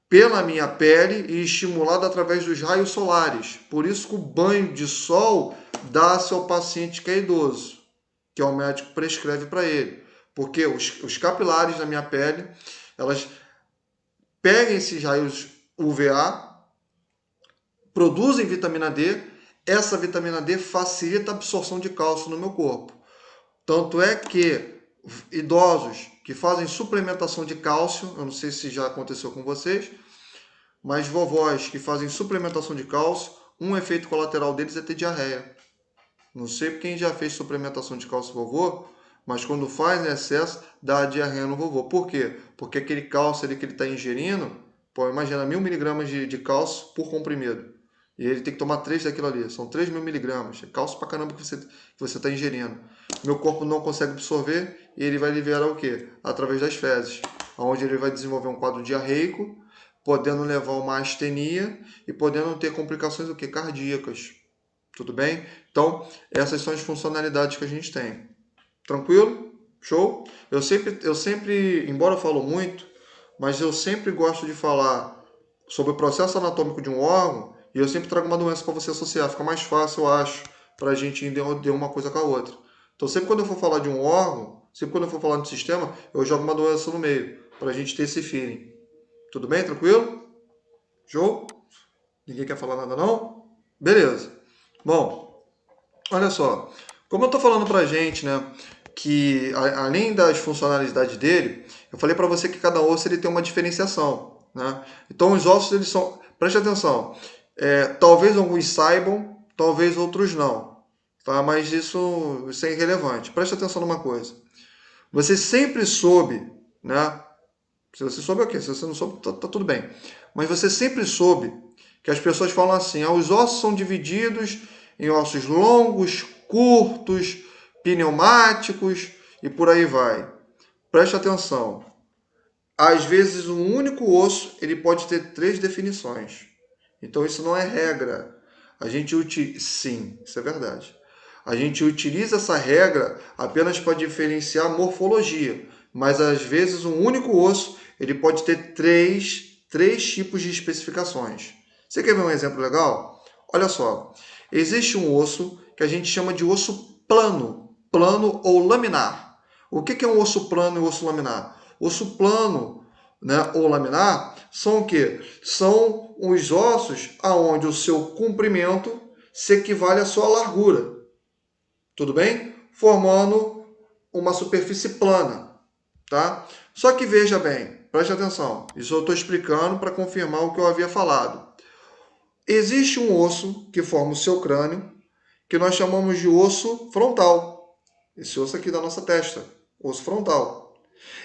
S1: pela minha pele e estimulada através dos raios solares. Por isso que o banho de sol dá-se ao paciente que é idoso, que é o médico prescreve para ele. Porque os capilares da minha pele, elas pegam esses raios UVA, produzem vitamina D, essa vitamina D facilita a absorção de cálcio no meu corpo. Tanto é que idosos que fazem suplementação de cálcio, eu não sei se já aconteceu com vocês, mas vovós que fazem suplementação de cálcio, um efeito colateral deles é ter diarreia. Não sei quem já fez suplementação de cálcio vovô, mas quando faz em excesso, dá diarreia no vovô. Por quê? Porque aquele cálcio ali que ele está ingerindo, pô, imagina 1000 miligramas de cálcio por comprimido. E ele tem que tomar 3 daquilo ali. São 3.000 miligramas. É cálcio pra caramba que você está ingerindo. Meu corpo não consegue absorver e ele vai liberar o quê? Através das fezes. Onde ele vai desenvolver um quadro diarreico, podendo levar a uma astenia e podendo ter complicações o quê? Cardíacas. Tudo bem? Então, essas são as funcionalidades que a gente tem. Tranquilo? Show? Eu sempre, embora eu falo muito, mas eu sempre gosto de falar sobre o processo anatômico de um órgão e eu sempre trago uma doença para você associar. Fica mais fácil, eu acho, para a gente entender uma coisa com a outra. Então, sempre quando eu for falar de um órgão, sempre quando eu for falar de um sistema, eu jogo uma doença no meio, para a gente ter esse feeling. Tudo bem? Tranquilo? Show? Ninguém quer falar nada, não? Beleza. Bom, olha só. Como eu estou falando para a gente, né, que além das funcionalidades dele, eu falei para você que cada osso ele tem uma diferenciação, né? Então os ossos eles são, preste atenção, talvez alguns saibam, talvez outros não, tá? Mas isso é irrelevante. Preste atenção numa coisa. Você sempre soube, né? Se você soube, ok. Se você não soube, tá tudo bem. Mas você sempre soube que as pessoas falam assim: os ossos são divididos em ossos longos, curtos, pneumáticos e por aí vai. Preste atenção. Às vezes, um único osso ele pode ter 3 definições. Então, isso não é regra. Sim, isso é verdade. A gente utiliza essa regra apenas para diferenciar a morfologia, mas às vezes um único osso ele pode ter três tipos de especificações. Você quer ver um exemplo legal? Olha só, existe um osso que a gente chama de osso plano ou laminar. O que é um osso plano e um osso laminar? Osso plano, né, ou laminar são o quê? São os ossos aonde o seu comprimento se equivale à sua largura. Tudo bem? Formando uma superfície plana, tá? Só que veja bem, preste atenção. Isso eu estou explicando para confirmar o que eu havia falado. Existe um osso que forma o seu crânio, que nós chamamos de osso frontal. Esse osso aqui da nossa testa, osso frontal.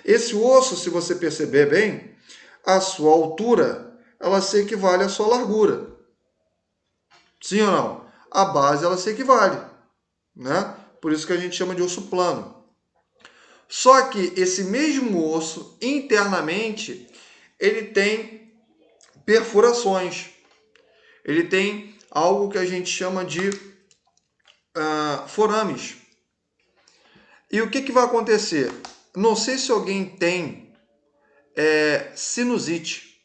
S1: Esse osso, se você perceber bem, a sua altura, ela se equivale à sua largura. Sim ou não? A base, ela se equivale, né? Por isso que a gente chama de osso plano. Só que esse mesmo osso, internamente, ele tem perfurações. Ele tem algo que a gente chama de forames. E o que vai acontecer? Não sei se alguém tem sinusite.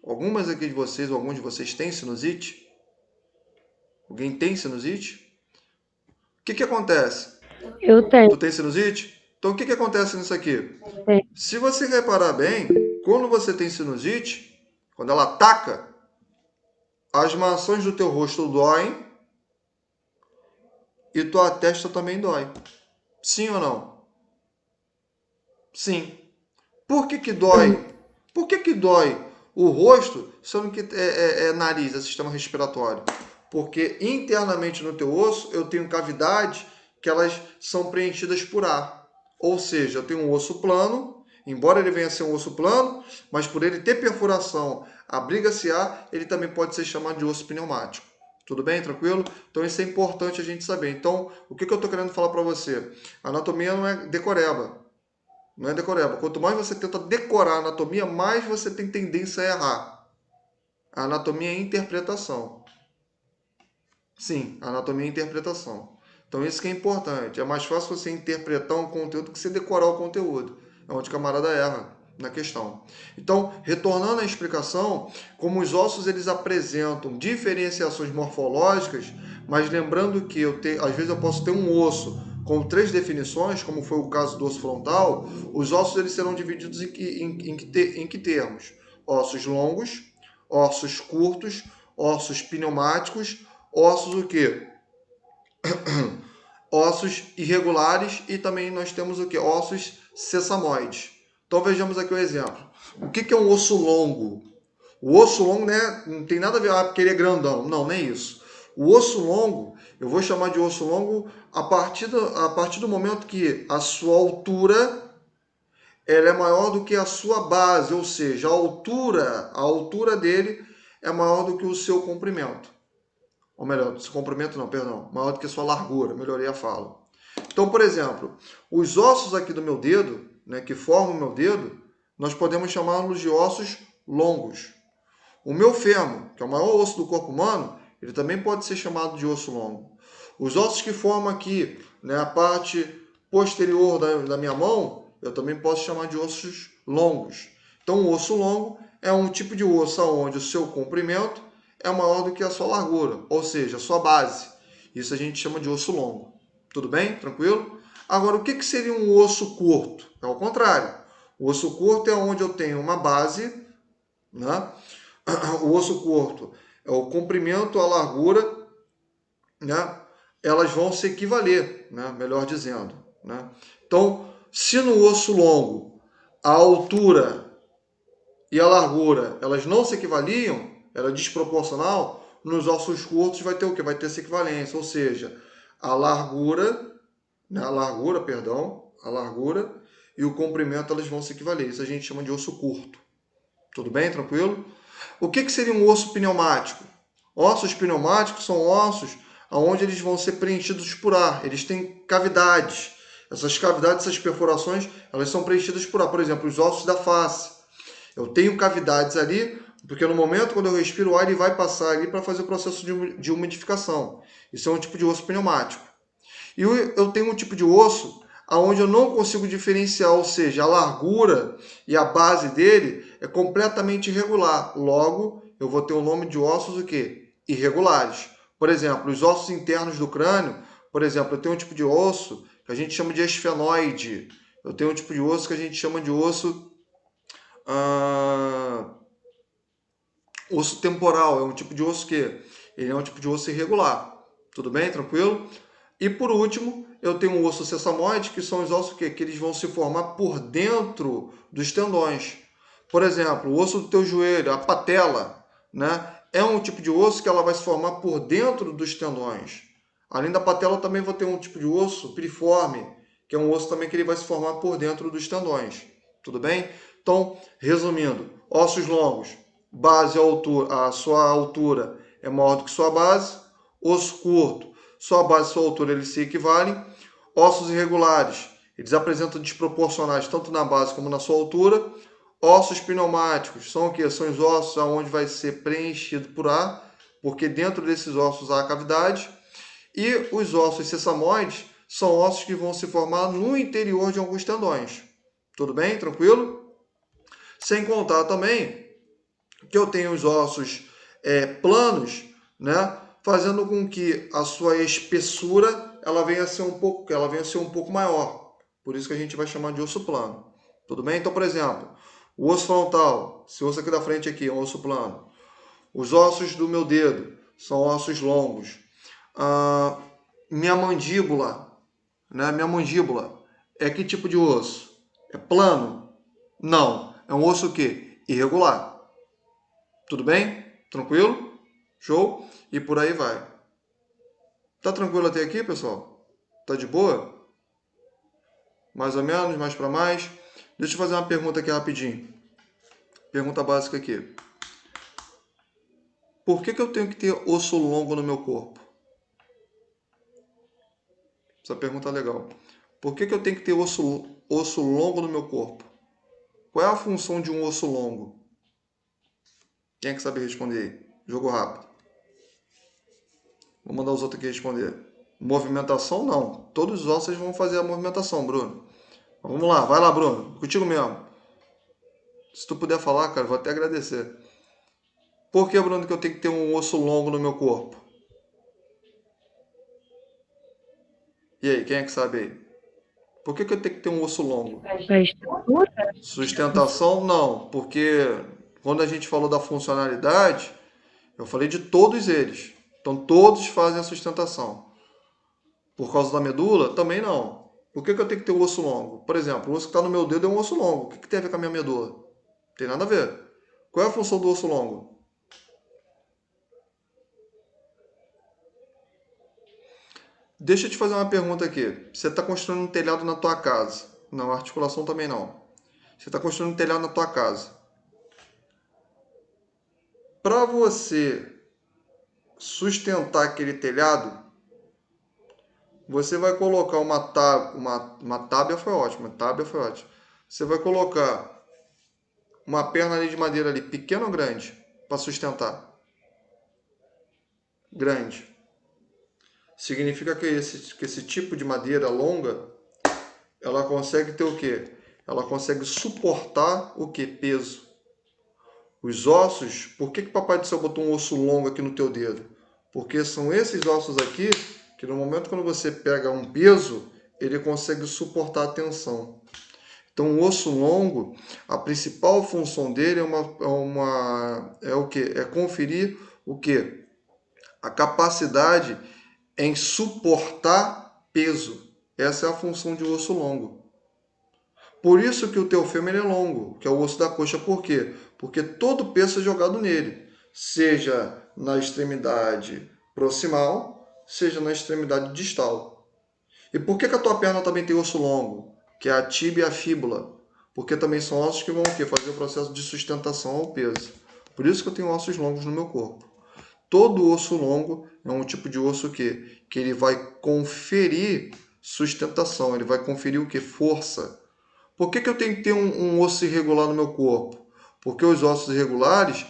S1: Algumas aqui de vocês, ou alguns de vocês têm sinusite? Alguém tem sinusite? O que acontece?
S2: Eu tenho.
S1: Tu tem sinusite? Então o que acontece nisso aqui?
S2: Tenho.
S1: Se você reparar bem, quando você tem sinusite, quando ela ataca, as maçãs do teu rosto doem e tua testa também dói. Sim ou não? Sim. Por que dói? Por que dói o rosto, sendo que é nariz, é sistema respiratório? Porque internamente no teu osso eu tenho cavidades que elas são preenchidas por ar. Ou seja, eu tenho um osso plano, embora ele venha a ser um osso plano, mas por ele ter perfuração, abriga-se ar, ele também pode ser chamado de osso pneumático. Tudo bem? Tranquilo? Então isso é importante a gente saber. Então, o que eu estou querendo falar para você? A anatomia não é decoreba. Não é decoreba. Quanto mais você tenta decorar a anatomia, mais você tem tendência a errar. A anatomia é interpretação. Sim, a anatomia é interpretação. Então isso que é importante. É mais fácil você interpretar um conteúdo que você decorar o conteúdo. é onde o camarada erra na questão. Então, retornando à explicação, como os ossos eles apresentam diferenciações morfológicas, mas lembrando que às vezes eu posso ter um osso com 3 definições, como foi o caso do osso frontal, os ossos eles serão divididos em que termos? Ossos longos, ossos curtos, ossos pneumáticos, ossos o quê? Ossos irregulares e também nós temos o que? Ossos sesamoides. Então vejamos aqui o exemplo. O que é um osso longo? O osso longo, né, não tem nada a ver porque ele é grandão. Não, nem isso. O osso longo, eu vou chamar de osso longo a partir do momento que a sua altura ela é maior do que a sua base, ou seja, a altura dele é maior do que o seu comprimento. Ou melhor, seu comprimento não, perdão, maior do que a sua largura, melhorei a fala. Então, por exemplo, os ossos aqui do meu dedo, né, que formam o meu dedo, nós podemos chamá-los de ossos longos. O meu fêmur, que é o maior osso do corpo humano, ele também pode ser chamado de osso longo. Os ossos que formam aqui, né, a parte posterior da minha mão, eu também posso chamar de ossos longos. Então, o osso longo é um tipo de osso onde o seu comprimento é maior do que a sua largura, ou seja, a sua base. Isso a gente chama de osso longo. Tudo bem? Tranquilo? Agora, o que seria um osso curto? É o contrário. O osso curto é onde eu tenho uma base, né? O osso curto é o comprimento, a largura, né? Elas vão se equivaler, né? Melhor dizendo, né? Então, se no osso longo a altura e a largura elas não se equivaliam, ela é desproporcional, nos ossos curtos vai ter o que? Vai ter essa equivalência, ou seja, a largura, né? A largura e o comprimento elas vão se equivaler. Isso a gente chama de osso curto. Tudo bem? Tranquilo? O que seria um osso pneumático? Ossos pneumáticos são ossos onde eles vão ser preenchidos por ar. Eles têm cavidades. Essas cavidades, essas perfurações, elas são preenchidas por ar. Por exemplo, os ossos da face. Eu tenho cavidades ali, porque no momento quando eu respiro o ar, ele vai passar ali para fazer o processo de umidificação. Isso é um tipo de osso pneumático. E eu tenho um tipo de osso onde eu não consigo diferenciar, ou seja, a largura e a base dele é completamente irregular. Logo, eu vou ter o nome de ossos o quê? Irregulares. Por exemplo, os ossos internos do crânio, por exemplo, eu tenho um tipo de osso que a gente chama de esfenoide. Eu tenho um tipo de osso que a gente chama de osso osso temporal. É um tipo de osso que ele é um tipo de osso irregular. Tudo bem? Tranquilo? E por último, eu tenho o osso sesamoide, que são os ossos que eles vão se formar por dentro dos tendões. Por exemplo, o osso do teu joelho, a patela, né? É um tipo de osso que ela vai se formar por dentro dos tendões. Além da patela, também vou ter um tipo de osso piriforme, que é um osso também que ele vai se formar por dentro dos tendões. Tudo bem? Então, resumindo, ossos longos, base altura, a sua altura é maior do que sua base. Osso curto, sua base e sua altura eles se equivalem. Ossos irregulares, eles apresentam desproporcionais tanto na base como na sua altura. Ossos pneumáticos são o que? São os ossos onde vai ser preenchido por ar, porque dentro desses ossos há cavidade. E os ossos sesamoides são ossos que vão se formar no interior de alguns tendões. Tudo bem? Tranquilo? Sem contar também que eu tenho os ossos planos, né? Fazendo com que a sua espessura ela venha a ser um pouco maior. Por isso que a gente vai chamar de osso plano. Tudo bem? Então, por exemplo, o osso frontal, esse osso aqui da frente aqui é um osso plano. Os ossos do meu dedo são ossos longos. Minha mandíbula, né? Minha mandíbula é que tipo de osso? É plano? Não. É um osso o quê? Irregular. Tudo bem? Tranquilo? Show? E por aí vai. Tá tranquilo até aqui, pessoal? Tá de boa? Mais ou menos, mais para mais? Deixa eu fazer uma pergunta aqui rapidinho. Pergunta básica aqui. Por que eu tenho que ter osso longo no meu corpo? Essa pergunta é legal. Por que eu tenho que ter osso longo no meu corpo? Qual é a função de um osso longo? Quem é que sabe responder aí? Jogo rápido. Vou mandar os outros aqui responder. Movimentação, não. Todos os ossos vão fazer a movimentação, Bruno. Vamos lá, vai lá, Bruno. Contigo mesmo. Se tu puder falar, cara, vou até agradecer. Por que, Bruno, que eu tenho que ter um osso longo no meu corpo? E aí, quem é que sabe aí? Por que eu tenho que ter um osso longo?
S2: Para estrutura?
S1: Sustentação, não. Porque quando a gente falou da funcionalidade, eu falei de todos eles. Então, todos fazem a sustentação. Por causa da medula? Também não. Por que eu tenho que ter o osso longo? Por exemplo, o osso que está no meu dedo é um osso longo. O que tem a ver com a minha medula? Não tem nada a ver. Qual é a função do osso longo? Deixa eu te fazer uma pergunta aqui. Você está construindo um telhado na tua casa. Não, articulação também não. Você está construindo um telhado na tua casa. Para você sustentar aquele telhado, você vai colocar uma tábua foi ótima, tábua foi ótima. Você vai colocar uma perna ali de madeira ali, pequena ou grande, para sustentar? Grande. Significa que esse tipo de madeira longa, ela consegue ter o quê? Ela consegue suportar o quê? Peso. Os ossos, por que Papai do Céu botou um osso longo aqui no teu dedo? Porque são esses ossos aqui que no momento quando você pega um peso, ele consegue suportar a tensão. Então, o osso longo, a principal função dele é o quê? É conferir o quê? A capacidade em suportar peso. Essa é a função de um osso longo. Por isso que o teu fêmur é longo, que é o osso da coxa. Por quê? Porque todo o peso é jogado nele, seja na extremidade proximal, seja na extremidade distal. E por que a tua perna também tem osso longo? Que é a tíbia e a fíbula. Porque também são ossos que vão o quê? Fazer o processo de sustentação ao peso. Por isso que eu tenho ossos longos no meu corpo. Todo osso longo é um tipo de osso que ele vai conferir sustentação, ele vai conferir o que? Força. Por que eu tenho que ter um osso irregular no meu corpo? Porque os ossos irregulares,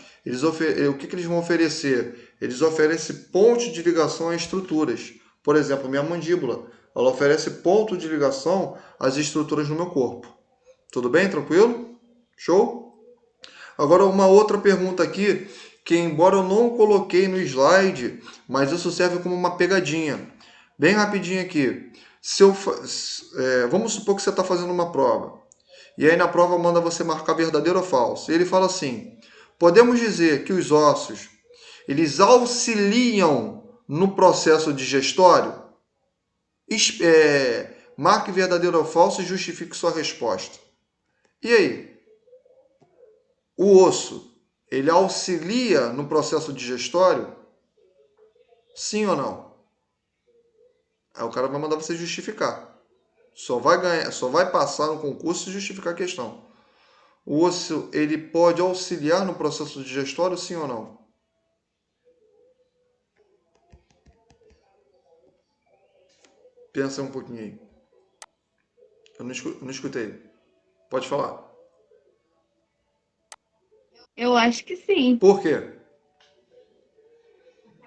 S1: o que eles vão oferecer? Eles oferecem pontos de ligação a estruturas. Por exemplo, minha mandíbula, ela oferece ponto de ligação às estruturas no meu corpo. Tudo bem? Tranquilo? Show? Agora, uma outra pergunta aqui, que embora eu não coloquei no slide, mas isso serve como uma pegadinha. Bem rapidinho aqui. Vamos supor que você está fazendo uma prova. E aí na prova manda você marcar verdadeiro ou falso. E ele fala assim: podemos dizer que os ossos eles auxiliam no processo digestório? Marque verdadeiro ou falso e justifique sua resposta. E aí? O osso, ele auxilia no processo digestório? Sim ou não? Aí o cara vai mandar você justificar. Só vai passar no concurso se justificar a questão. O osso, ele pode auxiliar no processo digestório, sim ou não? Pensa um pouquinho aí. Eu não escutei. Pode falar.
S2: Eu acho que sim.
S1: Por quê?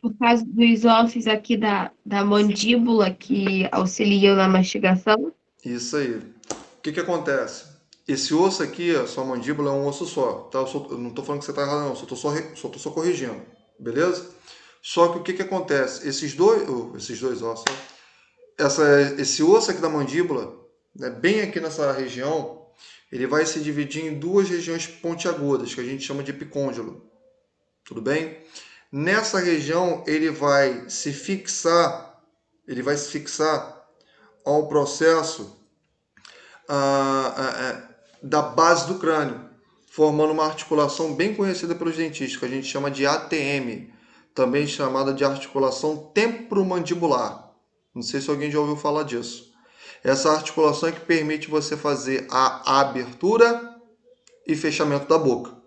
S2: Por causa dos ossos aqui da mandíbula que auxiliam na mastigação.
S1: Isso aí. O que acontece? Esse osso aqui, a sua mandíbula, é um osso só. Tá? Eu não estou falando que você está errado, não. Só tô só corrigindo. Beleza? Só que o que acontece? Esses dois ossos, esse osso aqui da mandíbula, né, bem aqui nessa região, ele vai se dividir em duas regiões pontiagudas, que a gente chama de epicôndilo. Tudo bem? Nessa região, ele vai se fixar ao processo da base do crânio, formando uma articulação bem conhecida pelos dentistas, que a gente chama de ATM, também chamada de articulação temporomandibular. Não sei se alguém já ouviu falar disso. Essa articulação é que permite você fazer a abertura e fechamento da boca.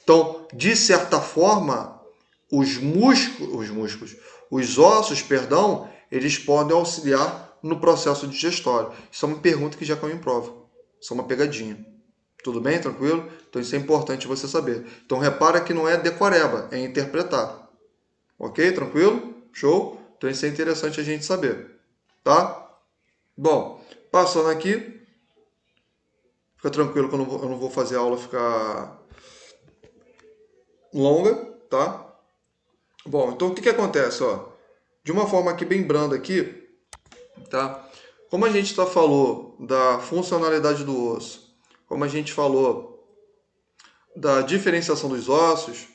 S1: Então, de certa forma, os ossos, perdão, eles podem auxiliar no processo digestório. Isso é uma pergunta que já caiu em prova. Isso é uma pegadinha. Tudo bem? Tranquilo? Então isso é importante você saber. Então repara que não é decoreba, é interpretar. Ok? Tranquilo? Show? Então isso é interessante a gente saber. Tá? Bom, passando aqui. Fica tranquilo que eu não vou fazer a aula ficar longa, tá? Bom, então o que acontece, ó? De uma forma aqui bem branda aqui, tá? Como a gente falou da funcionalidade do osso, como a gente falou da diferenciação dos ossos,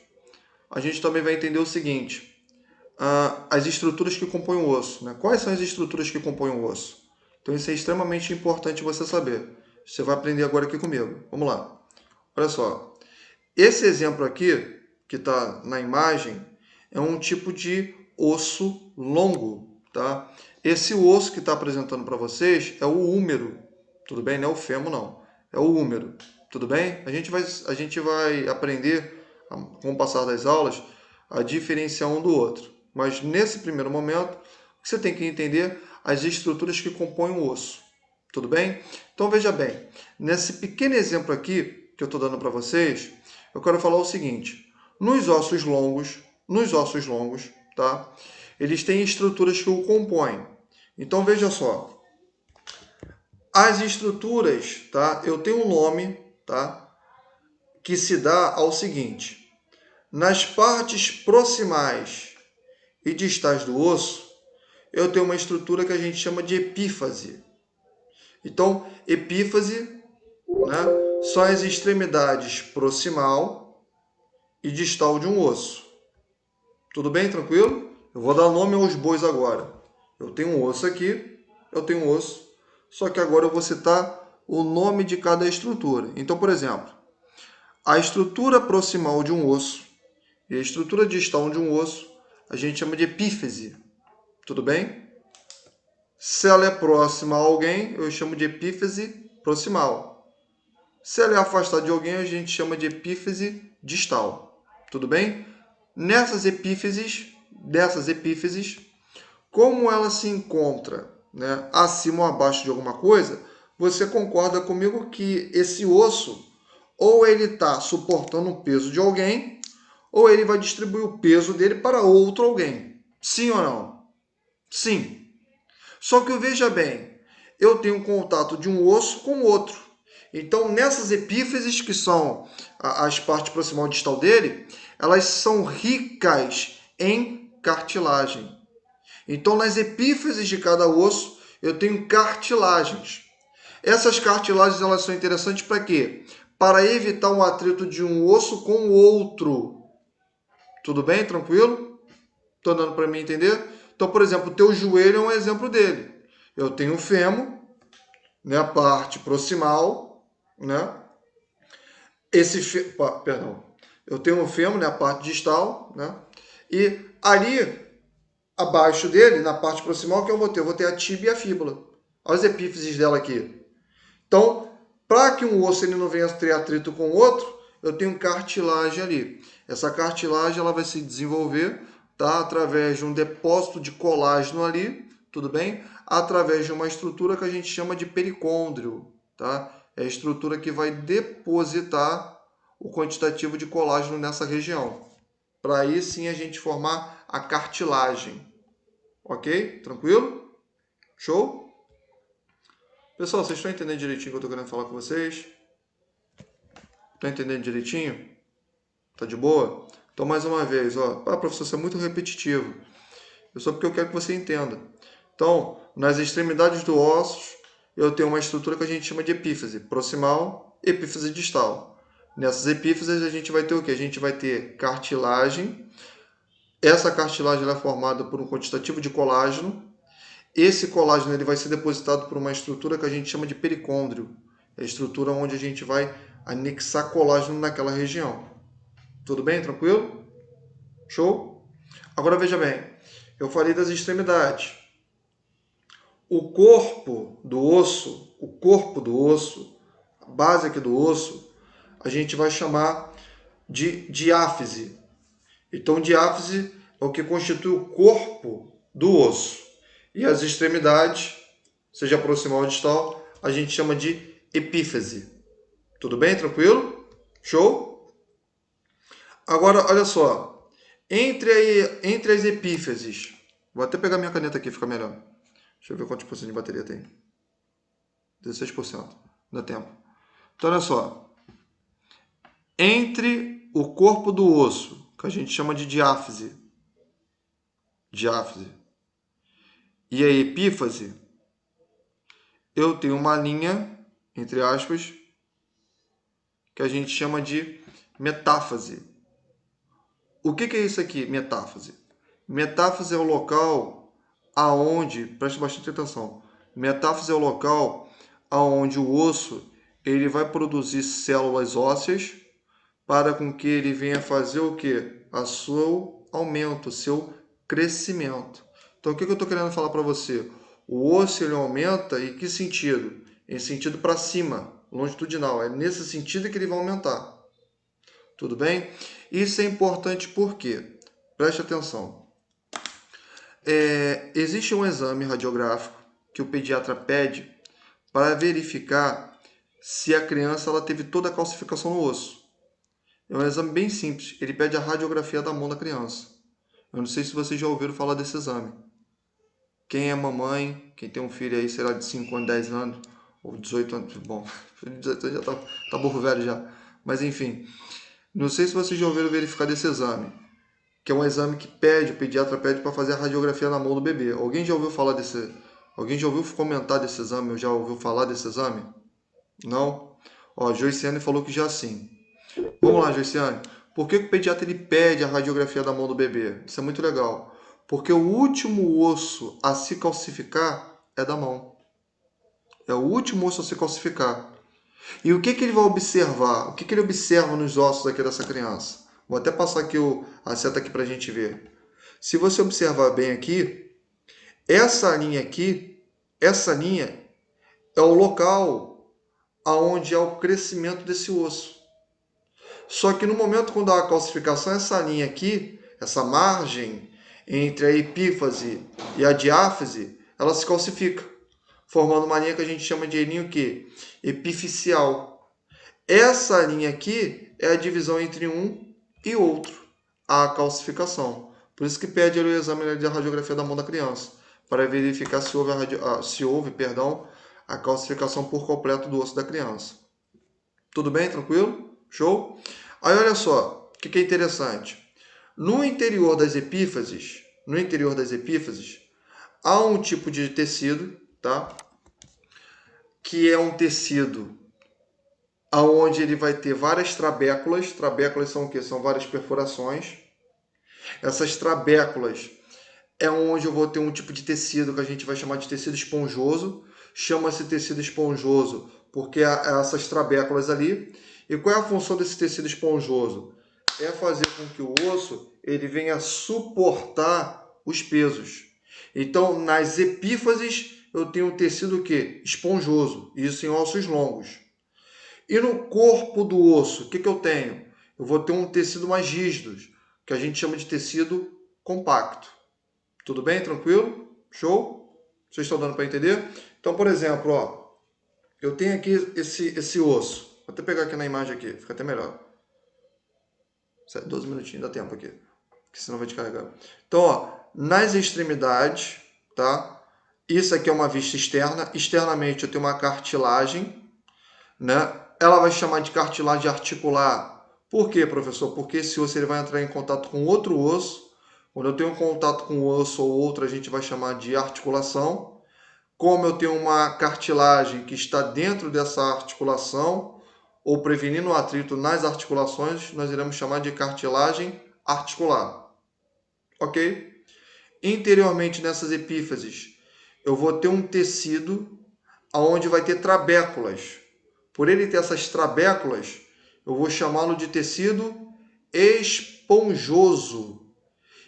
S1: a gente também vai entender o seguinte: as estruturas que compõem o osso, né? Quais são as estruturas que compõem o osso? Então isso é extremamente importante você saber. Você vai aprender agora aqui comigo. Vamos lá. Olha só. Esse exemplo aqui, que está na imagem, é um tipo de osso longo, tá? Esse osso que está apresentando para vocês é o húmero, tudo bem? Não é o fêmur, não. É o húmero, tudo bem? A gente vai aprender, com o passar das aulas, a diferenciar um do outro. Mas nesse primeiro momento, você tem que entender as estruturas que compõem o osso, tudo bem? Então veja bem, nesse pequeno exemplo aqui que eu estou dando para vocês, eu quero falar o seguinte: nos ossos longos, tá? Eles têm estruturas que o compõem. Então veja só, as estruturas, tá? Eu tenho um nome, tá? Que se dá ao seguinte: nas partes proximais e distais do osso, eu tenho uma estrutura que a gente chama de epífase. Então, epífase, né, são as extremidades proximal e distal de um osso. Tudo bem? Tranquilo? Eu vou dar nome aos bois agora. Eu tenho um osso aqui, eu tenho um osso, só que agora eu vou citar o nome de cada estrutura. Então, por exemplo, a estrutura proximal de um osso e a estrutura distal de um osso a gente chama de epífise. Tudo bem? Se ela é próxima a alguém, eu chamo de epífise proximal. Se ela é afastada de alguém, a gente chama de epífise distal. Tudo bem? Dessas epífises, como ela se encontra, né, acima ou abaixo de alguma coisa, você concorda comigo que esse osso, ou ele está suportando o peso de alguém, ou ele vai distribuir o peso dele para outro alguém. Sim ou não? Sim. Só que veja bem, eu tenho contato de um osso com outro. Então, nessas epífises, que são as partes proximal e distal dele, elas são ricas em cartilagem. Então, nas epífises de cada osso, eu tenho cartilagens. Essas cartilagens elas são interessantes para quê? Para evitar um atrito de um osso com o outro. Tudo bem? Tranquilo? Estou dando para mim entender? Então, por exemplo, o teu joelho é um exemplo dele. Eu tenho o fêmur, né, a parte proximal, né? Perdão. Eu tenho o fêmur, né, a parte distal, né? E ali abaixo dele, na parte proximal, que eu vou ter? Eu vou ter a tíbia e a fíbula. Olha as epífises dela aqui. Então, para que um osso ele não venha ter atrito com o outro, eu tenho cartilagem ali. Essa cartilagem ela vai se desenvolver, tá, através de um depósito de colágeno ali, tudo bem? Através de uma estrutura que a gente chama de pericôndrio, tá? É a estrutura que vai depositar o quantitativo de colágeno nessa região. Para aí sim a gente formar a cartilagem. Ok? Tranquilo? Show? Pessoal, vocês estão entendendo direitinho o que eu estou querendo falar com vocês? Estão entendendo direitinho? Tá de boa? Então, mais uma vez, ó. Professor, isso é muito repetitivo. É só porque eu quero que você entenda. Então, nas extremidades do ossos, eu tenho uma estrutura que a gente chama de epífise proximal, epífise distal. Nessas epífises a gente vai ter o quê? A gente vai ter cartilagem. Essa cartilagem é formada por um quantitativo de colágeno. Esse colágeno ele vai ser depositado por uma estrutura que a gente chama de pericôndrio. É a estrutura onde a gente vai anexar colágeno naquela região. Tudo bem? Tranquilo? Show? Agora veja bem, eu falei das extremidades. O corpo do osso, a base aqui do osso, a gente vai chamar de diáfise. Então, diáfise é o que constitui o corpo do osso. E as extremidades, seja proximal ou distal, a gente chama de epífise. Tudo bem? Tranquilo? Show? Agora, olha só. Entre as epífises, vou até pegar minha caneta aqui, fica melhor. Deixa eu ver quantos por cento de bateria tem. 16%. Dá tempo. Então, olha só. Entre o corpo do osso, que a gente chama de diáfise, e a epífase, eu tenho uma linha, entre aspas, que a gente chama de metáfase. O que é isso aqui, metáfase? Metáfase é o local aonde, preste bastante atenção, metáfase é o local aonde o osso ele vai produzir células ósseas para com que ele venha fazer o quê? O seu aumento, o seu crescimento. Então, o que eu estou querendo falar para você? O osso ele aumenta em que sentido? Em sentido para cima, longitudinal. É nesse sentido que ele vai aumentar. Tudo bem? Isso é importante porque, preste atenção, existe um exame radiográfico que o pediatra pede para verificar se a criança ela teve toda a calcificação no osso. É um exame bem simples. Ele pede a radiografia da mão da criança. Eu não sei se vocês já ouviram falar desse exame. Quem é mamãe, quem tem um filho aí, sei lá, de 5 anos, 10 anos, ou 18 anos, bom, 18 anos já tá burro velho já. Mas enfim, não sei se vocês já ouviram verificar desse exame, que é um exame que pede, o pediatra pede para fazer a radiografia na mão do bebê. Alguém já ouviu falar desse, alguém já ouviu comentar desse exame, ou já ouviu falar desse exame? Não? Ó, Joiciane falou que já sim. Vamos lá, Joiciane. Por que o pediatra ele pede a radiografia da mão do bebê? Isso é muito legal. Porque o último osso a se calcificar é da mão. É o último osso a se calcificar. E o que ele vai observar? O que ele observa nos ossos aqui dessa criança? Vou até passar aqui a seta aqui para a gente ver. Se você observar bem aqui, essa linha aqui, essa linha é o local aonde é o crescimento desse osso. Só que no momento quando há a calcificação, essa linha aqui, essa margem entre a epífase e a diáfise, ela se calcifica, formando uma linha que a gente chama de linha o quê? Epifisial. Essa linha aqui é a divisão entre um e outro, a calcificação. Por isso que pede o exame de radiografia da mão da criança, para verificar se houve a calcificação por completo do osso da criança. Tudo bem? Tranquilo? Show? Aí olha só, o que é interessante. No interior das epífases, há um tipo de tecido, tá? Que é um tecido aonde ele vai ter várias trabéculas. Trabéculas são o quê? São várias perfurações. Essas trabéculas é onde eu vou ter um tipo de tecido que a gente vai chamar de tecido esponjoso. Chama-se tecido esponjoso porque há essas trabéculas ali. E qual é a função desse tecido esponjoso? É fazer com que o osso ele venha suportar os pesos. Então, nas epífases, eu tenho um tecido que esponjoso, isso em ossos longos. E no corpo do osso, o que eu tenho? Eu vou ter um tecido mais rígido, que a gente chama de tecido compacto. Tudo bem? Tranquilo? Show? Vocês estão dando para entender? Então, por exemplo, ó, eu tenho aqui esse osso. Vou até pegar aqui na imagem aqui, fica até melhor. 12 minutinhos, dá tempo aqui, porque senão vai descarregar. Então, ó, nas extremidades, tá? Isso aqui é uma vista externa. Externamente eu tenho uma cartilagem, né? Ela vai chamar de cartilagem articular. Por quê, professor? Porque esse osso ele vai entrar em contato com outro osso. Quando eu tenho contato com um osso ou outro, a gente vai chamar de articulação. Como eu tenho uma cartilagem que está dentro dessa articulação, ou prevenindo o atrito nas articulações, nós iremos chamar de cartilagem articular. Ok? Interiormente nessas epífases, eu vou ter um tecido onde vai ter trabéculas. Por ele ter essas trabéculas, eu vou chamá-lo de tecido esponjoso.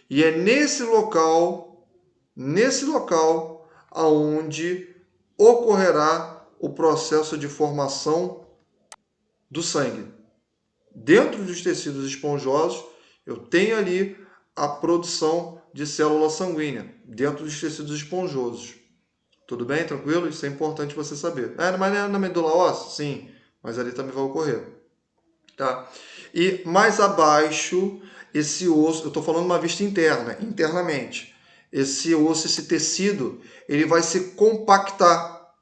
S1: E é nesse local, aonde ocorrerá o processo de formação do sangue. Dentro dos tecidos esponjosos, eu tenho ali a produção de célula sanguínea, dentro dos tecidos esponjosos. Tudo bem? Tranquilo? Isso é importante você saber. Mas é na medula óssea? Sim, mas ali também vai ocorrer. Tá? E mais abaixo, esse osso, eu estou falando uma vista interna, internamente. Esse osso, esse tecido, ele vai se compactar,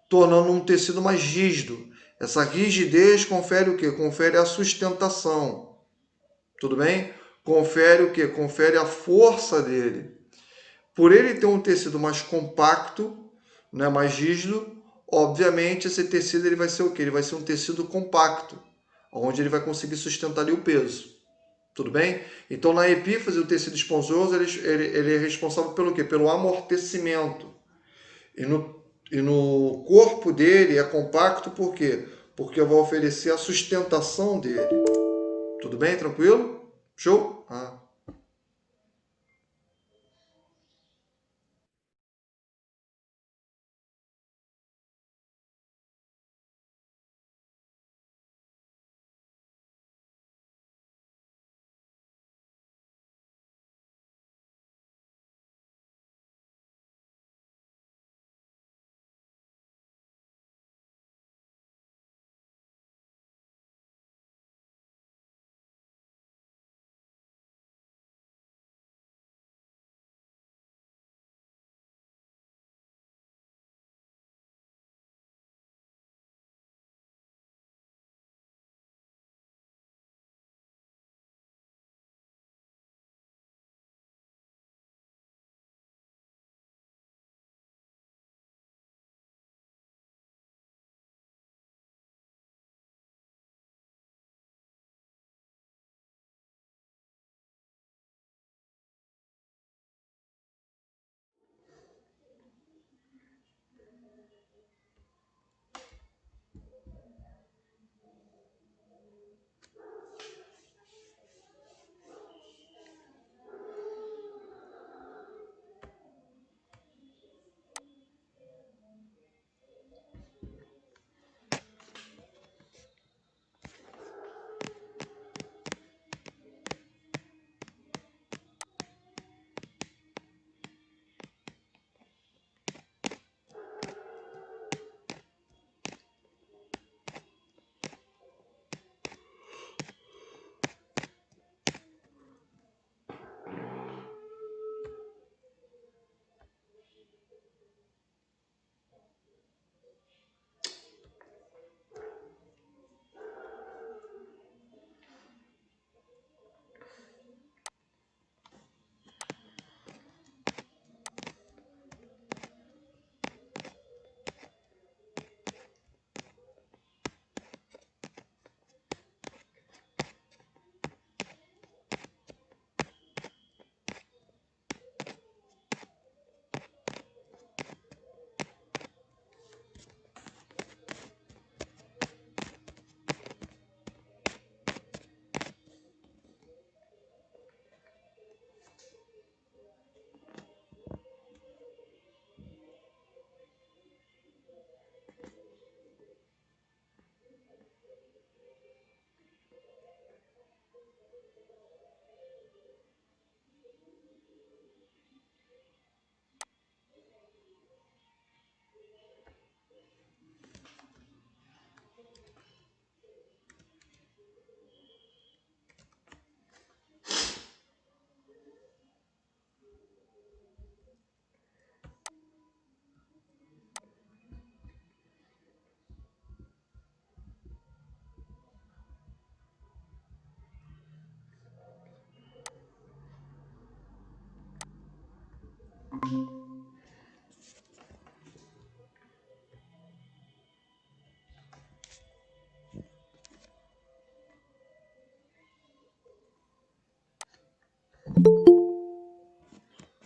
S1: tornando um tecido mais rígido. Essa rigidez confere o quê? Confere a sustentação. Tudo bem? Confere o quê? Confere a força dele. Por ele ter um tecido mais compacto, né, mais rígido, obviamente esse tecido ele vai ser o quê? Ele vai ser um tecido compacto, onde ele vai conseguir sustentar ali o peso. Tudo bem? Então, na epífise, o tecido esponjoso ele é responsável pelo quê? Pelo amortecimento. E no corpo dele é compacto por quê? Porque vai oferecer a sustentação dele. Tudo bem? Tranquilo? Show?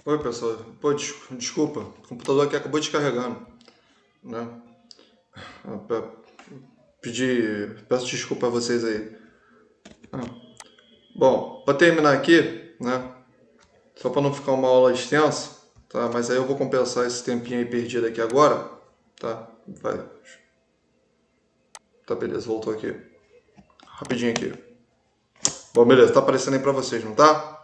S1: Oi, pessoal. Pô, desculpa. O computador aqui acabou descarregando, né? Peço desculpa a vocês aí. Bom, para terminar aqui, né? Só para não ficar uma aula extensa, tá? Mas aí eu vou compensar esse tempinho aí perdido aqui agora, tá? Vai. Tá, beleza, voltou aqui. Rapidinho aqui. Bom, beleza, tá aparecendo aí para vocês, não tá?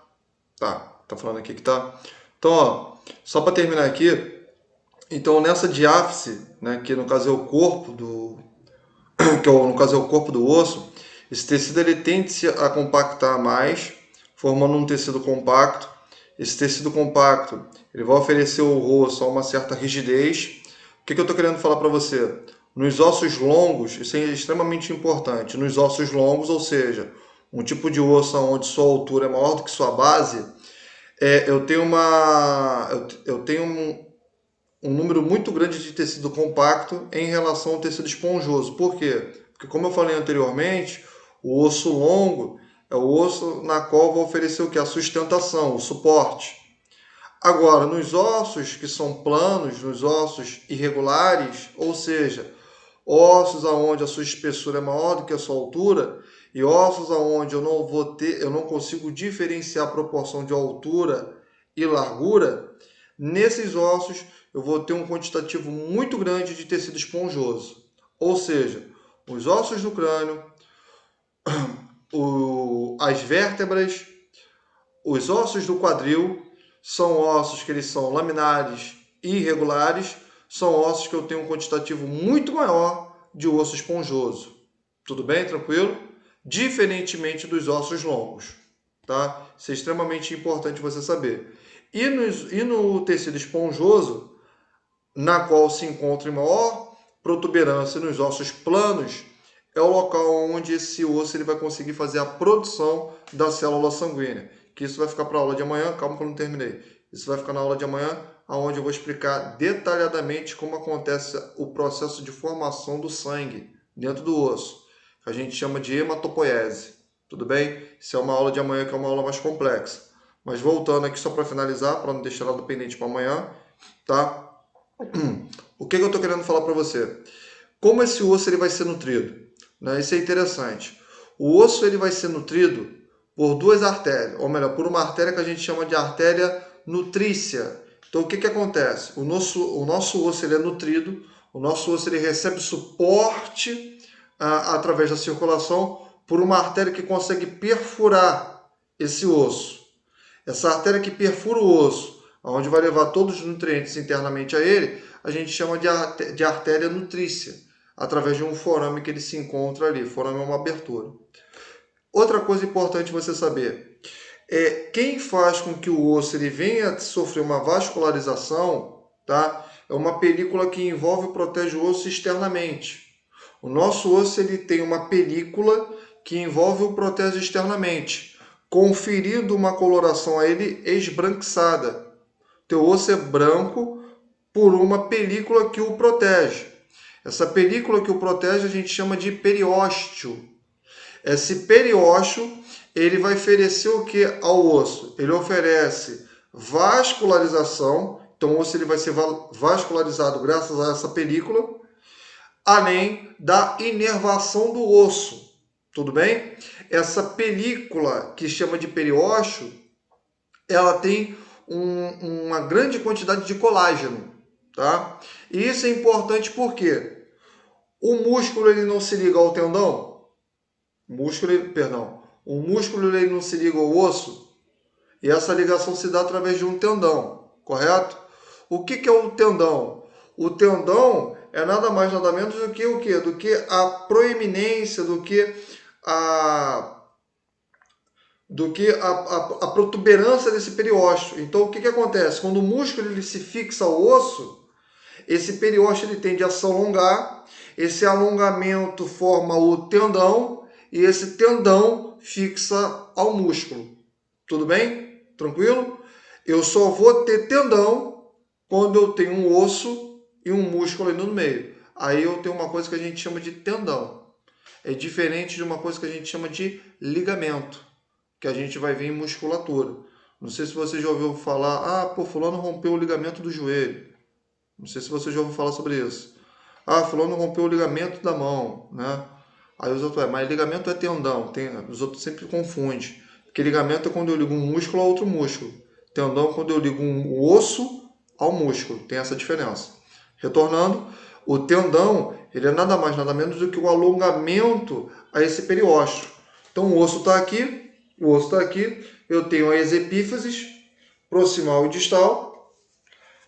S1: Tá falando aqui que tá. Então, ó, só para terminar aqui, então nessa diáfise, né, que no caso é o corpo do, no caso é o corpo do osso, esse tecido ele tende a compactar mais, formando um tecido compacto. Esse tecido compacto ele vai oferecer ao osso uma certa rigidez. O que eu estou querendo falar para você? Nos ossos longos, isso é extremamente importante, nos ossos longos, ou seja, um tipo de osso onde sua altura é maior do que sua base, eu tenho um número muito grande de tecido compacto em relação ao tecido esponjoso. Por quê? Porque, como eu falei anteriormente, o osso longo é o osso na qual eu vou oferecer o que? A sustentação, o suporte. Agora, nos ossos que são planos, nos ossos irregulares, ou seja, ossos aonde a sua espessura é maior do que a sua altura e ossos aonde eu não consigo diferenciar a proporção de altura e largura, nesses ossos eu vou ter um quantitativo muito grande de tecido esponjoso. Ou seja, os ossos do crânio, as vértebras, os ossos do quadril são ossos que eles são laminares e irregulares, são ossos que eu tenho um quantitativo muito maior de osso esponjoso. Tudo bem? Tranquilo? Diferentemente dos ossos longos, tá? Isso é extremamente importante você saber. E no tecido esponjoso, na qual se encontra em maior protuberância nos ossos planos, é o local onde esse osso ele vai conseguir fazer a produção da célula sanguínea. Que isso vai ficar para a aula de amanhã, calma que eu não terminei. Isso vai ficar na aula de amanhã, onde eu vou explicar detalhadamente como acontece o processo de formação do sangue dentro do osso, que a gente chama de hematopoiese. Tudo bem? Isso é uma aula de amanhã, que é uma aula mais complexa. Mas voltando aqui só para finalizar, para não deixar nada pendente para amanhã, tá? O que eu estou querendo falar para você? Como esse osso ele vai ser nutrido? Né? Isso é interessante. O osso ele vai ser nutrido por duas artérias, ou melhor, por uma artéria que a gente chama de artéria nutrícia. Então, o que acontece? O nosso osso ele é nutrido, o nosso osso ele recebe suporte através da circulação por uma artéria que consegue perfurar esse osso. Essa artéria que perfura o osso, onde vai levar todos os nutrientes internamente a ele, a gente chama de artéria nutrícia, através de um forame que ele se encontra ali. Forame é uma abertura. Outra coisa importante você saber é quem faz com que o osso ele venha sofrer uma vascularização, tá? É uma película que envolve e protege o osso externamente. O nosso osso ele tem uma película que envolve e o protege externamente, conferindo uma coloração a ele esbranquiçada. Teu osso é branco por uma película que o protege. Essa película que o protege a gente chama de periósteo. Esse periósteo ele vai oferecer o que ao osso? Ele oferece vascularização, então o osso ele vai ser vascularizado graças a essa película, além da inervação do osso. Tudo bem? Essa película que chama de periósteo, ela tem uma grande quantidade de colágeno, tá? E isso é importante porque o músculo ele não se liga ao tendão, o músculo ele não se liga ao osso e essa ligação se dá através de um tendão, correto? O que é o tendão? O tendão é nada mais nada menos do que o quê? Do que a proeminência, do que a protuberância desse periósteo. Então, o que acontece? Quando o músculo ele se fixa ao osso, esse periósteo ele tende a se alongar, esse alongamento forma o tendão e esse tendão fixa ao músculo. Tudo bem? Tranquilo? Eu só vou ter tendão quando eu tenho um osso e um músculo ali no meio. Aí eu tenho uma coisa que a gente chama de tendão. É diferente de uma coisa que a gente chama de ligamento, que a gente vai ver em musculatura. Não sei se você já ouviu falar, fulano rompeu o ligamento do joelho. Não sei se você já ouviu falar sobre isso. Fulano rompeu o ligamento da mão, né? Aí os outros, mas ligamento é tendão. Os outros sempre confundem. Porque ligamento é quando eu ligo um músculo a outro músculo. Tendão é quando eu ligo um osso ao músculo. Tem essa diferença. Retornando, o tendão, ele é nada mais, nada menos do que o alongamento a esse periósteo. Então o osso está aqui, eu tenho as epífises, proximal e distal.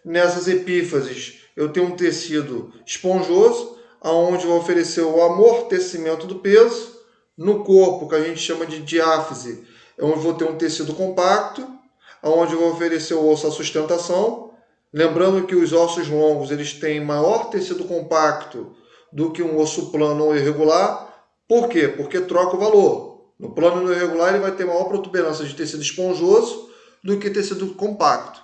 S1: Nessas epífises eu tenho um tecido esponjoso, aonde eu vou oferecer o amortecimento do peso. No corpo, que a gente chama de diáfise, é onde eu vou ter um tecido compacto, aonde eu vou oferecer o osso à sustentação. Lembrando que os ossos longos eles têm maior tecido compacto do que um osso plano ou irregular. Por quê? Porque troca o valor. No plano e no irregular ele vai ter maior protuberância de tecido esponjoso do que tecido compacto.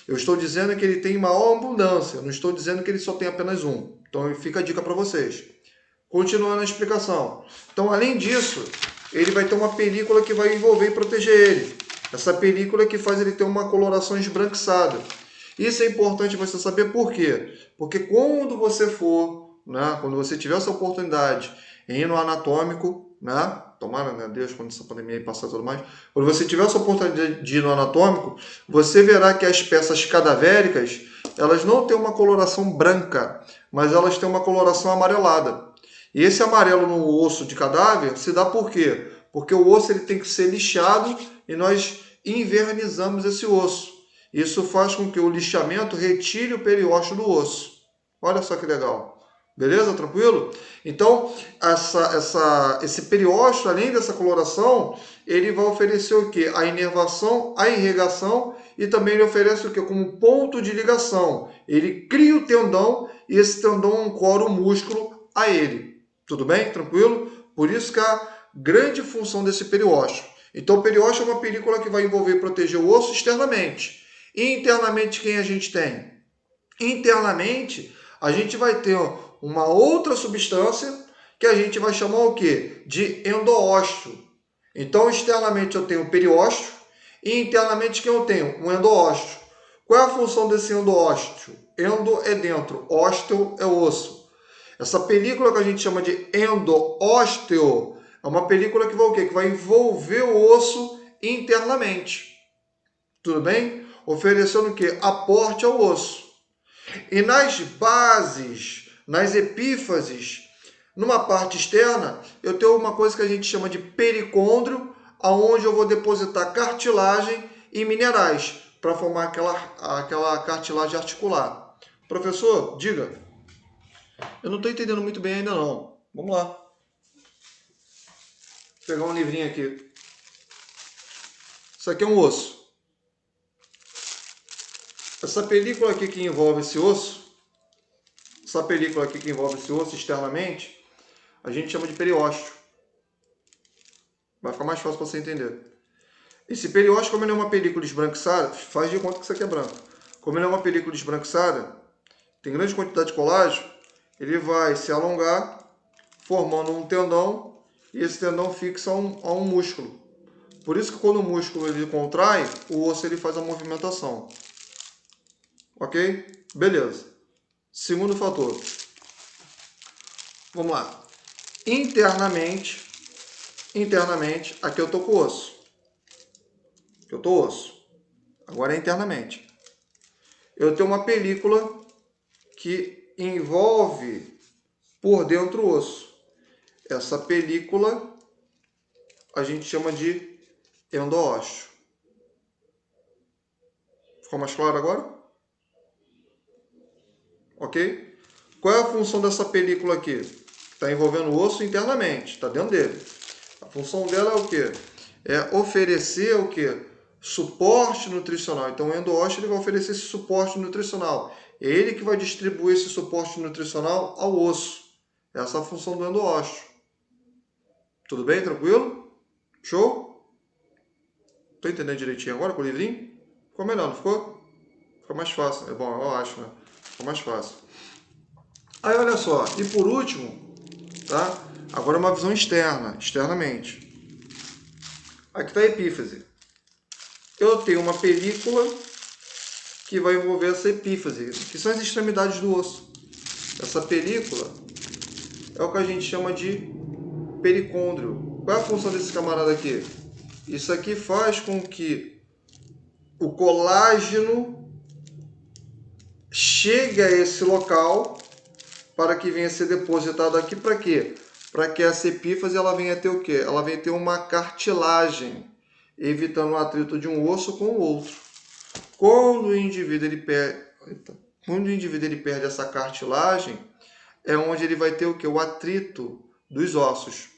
S1: Eu estou dizendo que ele tem maior abundância, não estou dizendo que ele só tem apenas um. Então fica a dica para vocês. Continuando a explicação. Então, além disso, ele vai ter uma película que vai envolver e proteger ele. Essa película que faz ele ter uma coloração esbranquiçada. Isso é importante você saber por quê? Porque quando você for, né, quando você tiver essa oportunidade em ir no anatômico, né, tomara, né, Deus, quando essa pandemia passar e tudo mais, quando você tiver essa oportunidade de ir no anatômico, você verá que as peças cadavéricas, elas não têm uma coloração branca, mas elas têm uma coloração amarelada. E esse amarelo no osso de cadáver se dá por quê? Porque o osso ele tem que ser lixado e nós invernizamos esse osso. Isso faz com que o lixamento retire o periósteo do osso. Olha só que legal. Beleza? Tranquilo? Então, esse periósteo, além dessa coloração, ele vai oferecer o quê? A inervação, a irrigação e também ele oferece o quê? Como ponto de ligação. Ele cria o tendão e esse tendão ancora o músculo a ele. Tudo bem? Tranquilo? Por isso que a grande função desse periósteo. Então, o periósteo é uma película que vai envolver e proteger o osso externamente. E internamente, quem a gente tem? Internamente, a gente vai ter uma outra substância que a gente vai chamar o quê? De endósteo. Então, externamente eu tenho o periósteo e internamente quem eu tenho? Um endósteo. Qual é a função desse endósteo? Endo é dentro, ósteo é osso. Essa película que a gente chama de endósteo é uma película que vai o quê? Que vai envolver o osso internamente. Tudo bem? Oferecendo o quê? Aporte ao osso. E nas bases, nas epífases, numa parte externa, eu tenho uma coisa que a gente chama de pericôndrio, aonde eu vou depositar cartilagem e minerais para formar aquela cartilagem articular. Professor, diga. Eu não estou entendendo muito bem ainda não. Vamos lá. Vou pegar um livrinho aqui. Isso aqui é um osso. Essa película aqui que envolve esse osso, externamente, a gente chama de periósteo. Vai ficar mais fácil para você entender. Esse periósteo, como ele é uma película esbranquiçada, faz de conta que isso aqui é branco. Como ele é uma película esbranquiçada, tem grande quantidade de colágeno, ele vai se alongar, formando um tendão, e esse tendão fixa a um músculo. Por isso que quando o músculo ele contrai, o osso ele faz a movimentação. Ok? Beleza. Segundo fator. Vamos lá. Internamente, aqui eu tô com o osso. Aqui eu tô osso. Agora é internamente. Eu tenho uma película que envolve por dentro o osso. Essa película a gente chama de endósteo. Ficou mais claro agora? Ok? Qual é a função dessa película aqui? Está envolvendo o osso internamente, está dentro dele. A função dela é o quê? É oferecer o quê? Suporte nutricional. Então o endósteo ele vai oferecer esse suporte nutricional. É ele que vai distribuir esse suporte nutricional ao osso. Essa é a função do endósteo. Tudo bem? Tranquilo? Show? Estou entendendo direitinho agora com o livrinho? Ficou melhor, não ficou? Ficou mais fácil. É bom, eu acho, né? Ficou mais fácil. Aí, olha só. E por último, tá? Agora uma visão externa, externamente. Aqui está a epífise. Eu tenho uma película que vai envolver essa epífise, que são as extremidades do osso. Essa película é o que a gente chama de pericôndrio. Qual é a função desse camarada aqui? Isso aqui faz com que o colágeno chegue a esse local para que venha ser depositado aqui para quê? Para que essa epífise ela venha ter o quê? Ela venha ter uma cartilagem, evitando o atrito de um osso com o outro. Quando o indivíduo ele perde essa cartilagem, é onde ele vai ter o quê? O atrito dos ossos.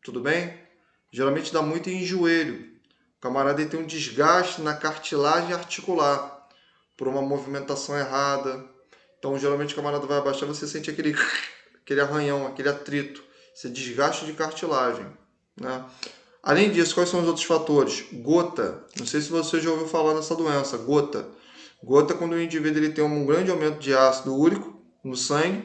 S1: Tudo bem? Geralmente dá muito em joelho. O camarada ele tem um desgaste na cartilagem articular por uma movimentação errada. Então, geralmente o camarada vai abaixar, você sente aquele aquele arranhão, aquele atrito, esse desgaste de cartilagem, né? Além disso, quais são os outros fatores? Gota. Não sei se você já ouviu falar dessa doença, gota. Gota é quando o indivíduo ele tem um grande aumento de ácido úrico no sangue.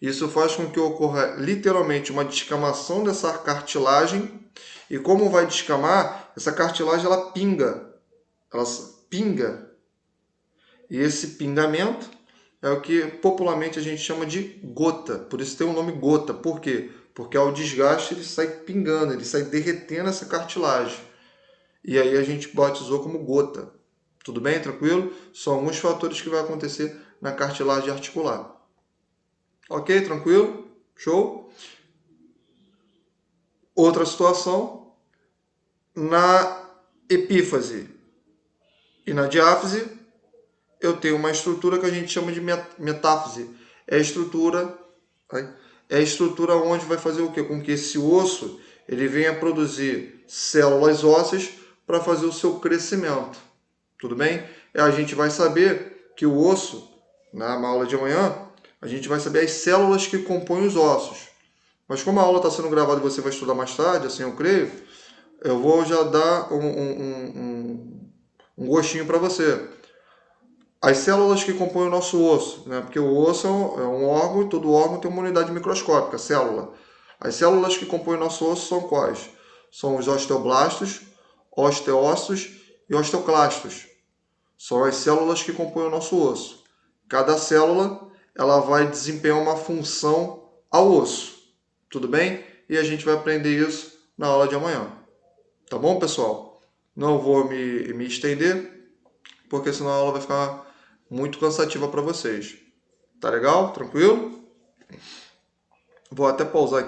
S1: Isso faz com que ocorra literalmente uma descamação dessa cartilagem. E como vai descamar, essa cartilagem ela pinga. Ela pinga. E esse pingamento é o que popularmente a gente chama de gota. Por isso tem o nome gota. Por quê? Porque ao desgaste ele sai pingando, ele sai derretendo essa cartilagem. E aí a gente batizou como gota. Tudo bem? Tranquilo? São alguns fatores que vai acontecer na cartilagem articular. Ok? Tranquilo? Show? Outra situação, na epífase e na diáfise, eu tenho uma estrutura que a gente chama de metáfise. É a estrutura onde vai fazer o quê? Com que esse osso ele venha produzir células ósseas para fazer o seu crescimento. Tudo bem? A gente vai saber que o osso, na aula de amanhã, a gente vai saber as células que compõem os ossos. Mas como a aula está sendo gravada e você vai estudar mais tarde, assim eu creio, eu vou já dar um gostinho para você. As células que compõem o nosso osso, né? Porque o osso é um órgão e todo órgão tem uma unidade microscópica, célula. As células que compõem o nosso osso são quais? São os osteoblastos, osteócitos e osteoclastos. São as células que compõem o nosso osso. Cada célula ela vai desempenhar uma função ao osso. Tudo bem? E a gente vai aprender isso na aula de amanhã. Tá bom, pessoal? Não vou me estender, porque senão a aula vai ficar muito cansativa para vocês. Tá legal? Tranquilo? Vou até pausar aqui.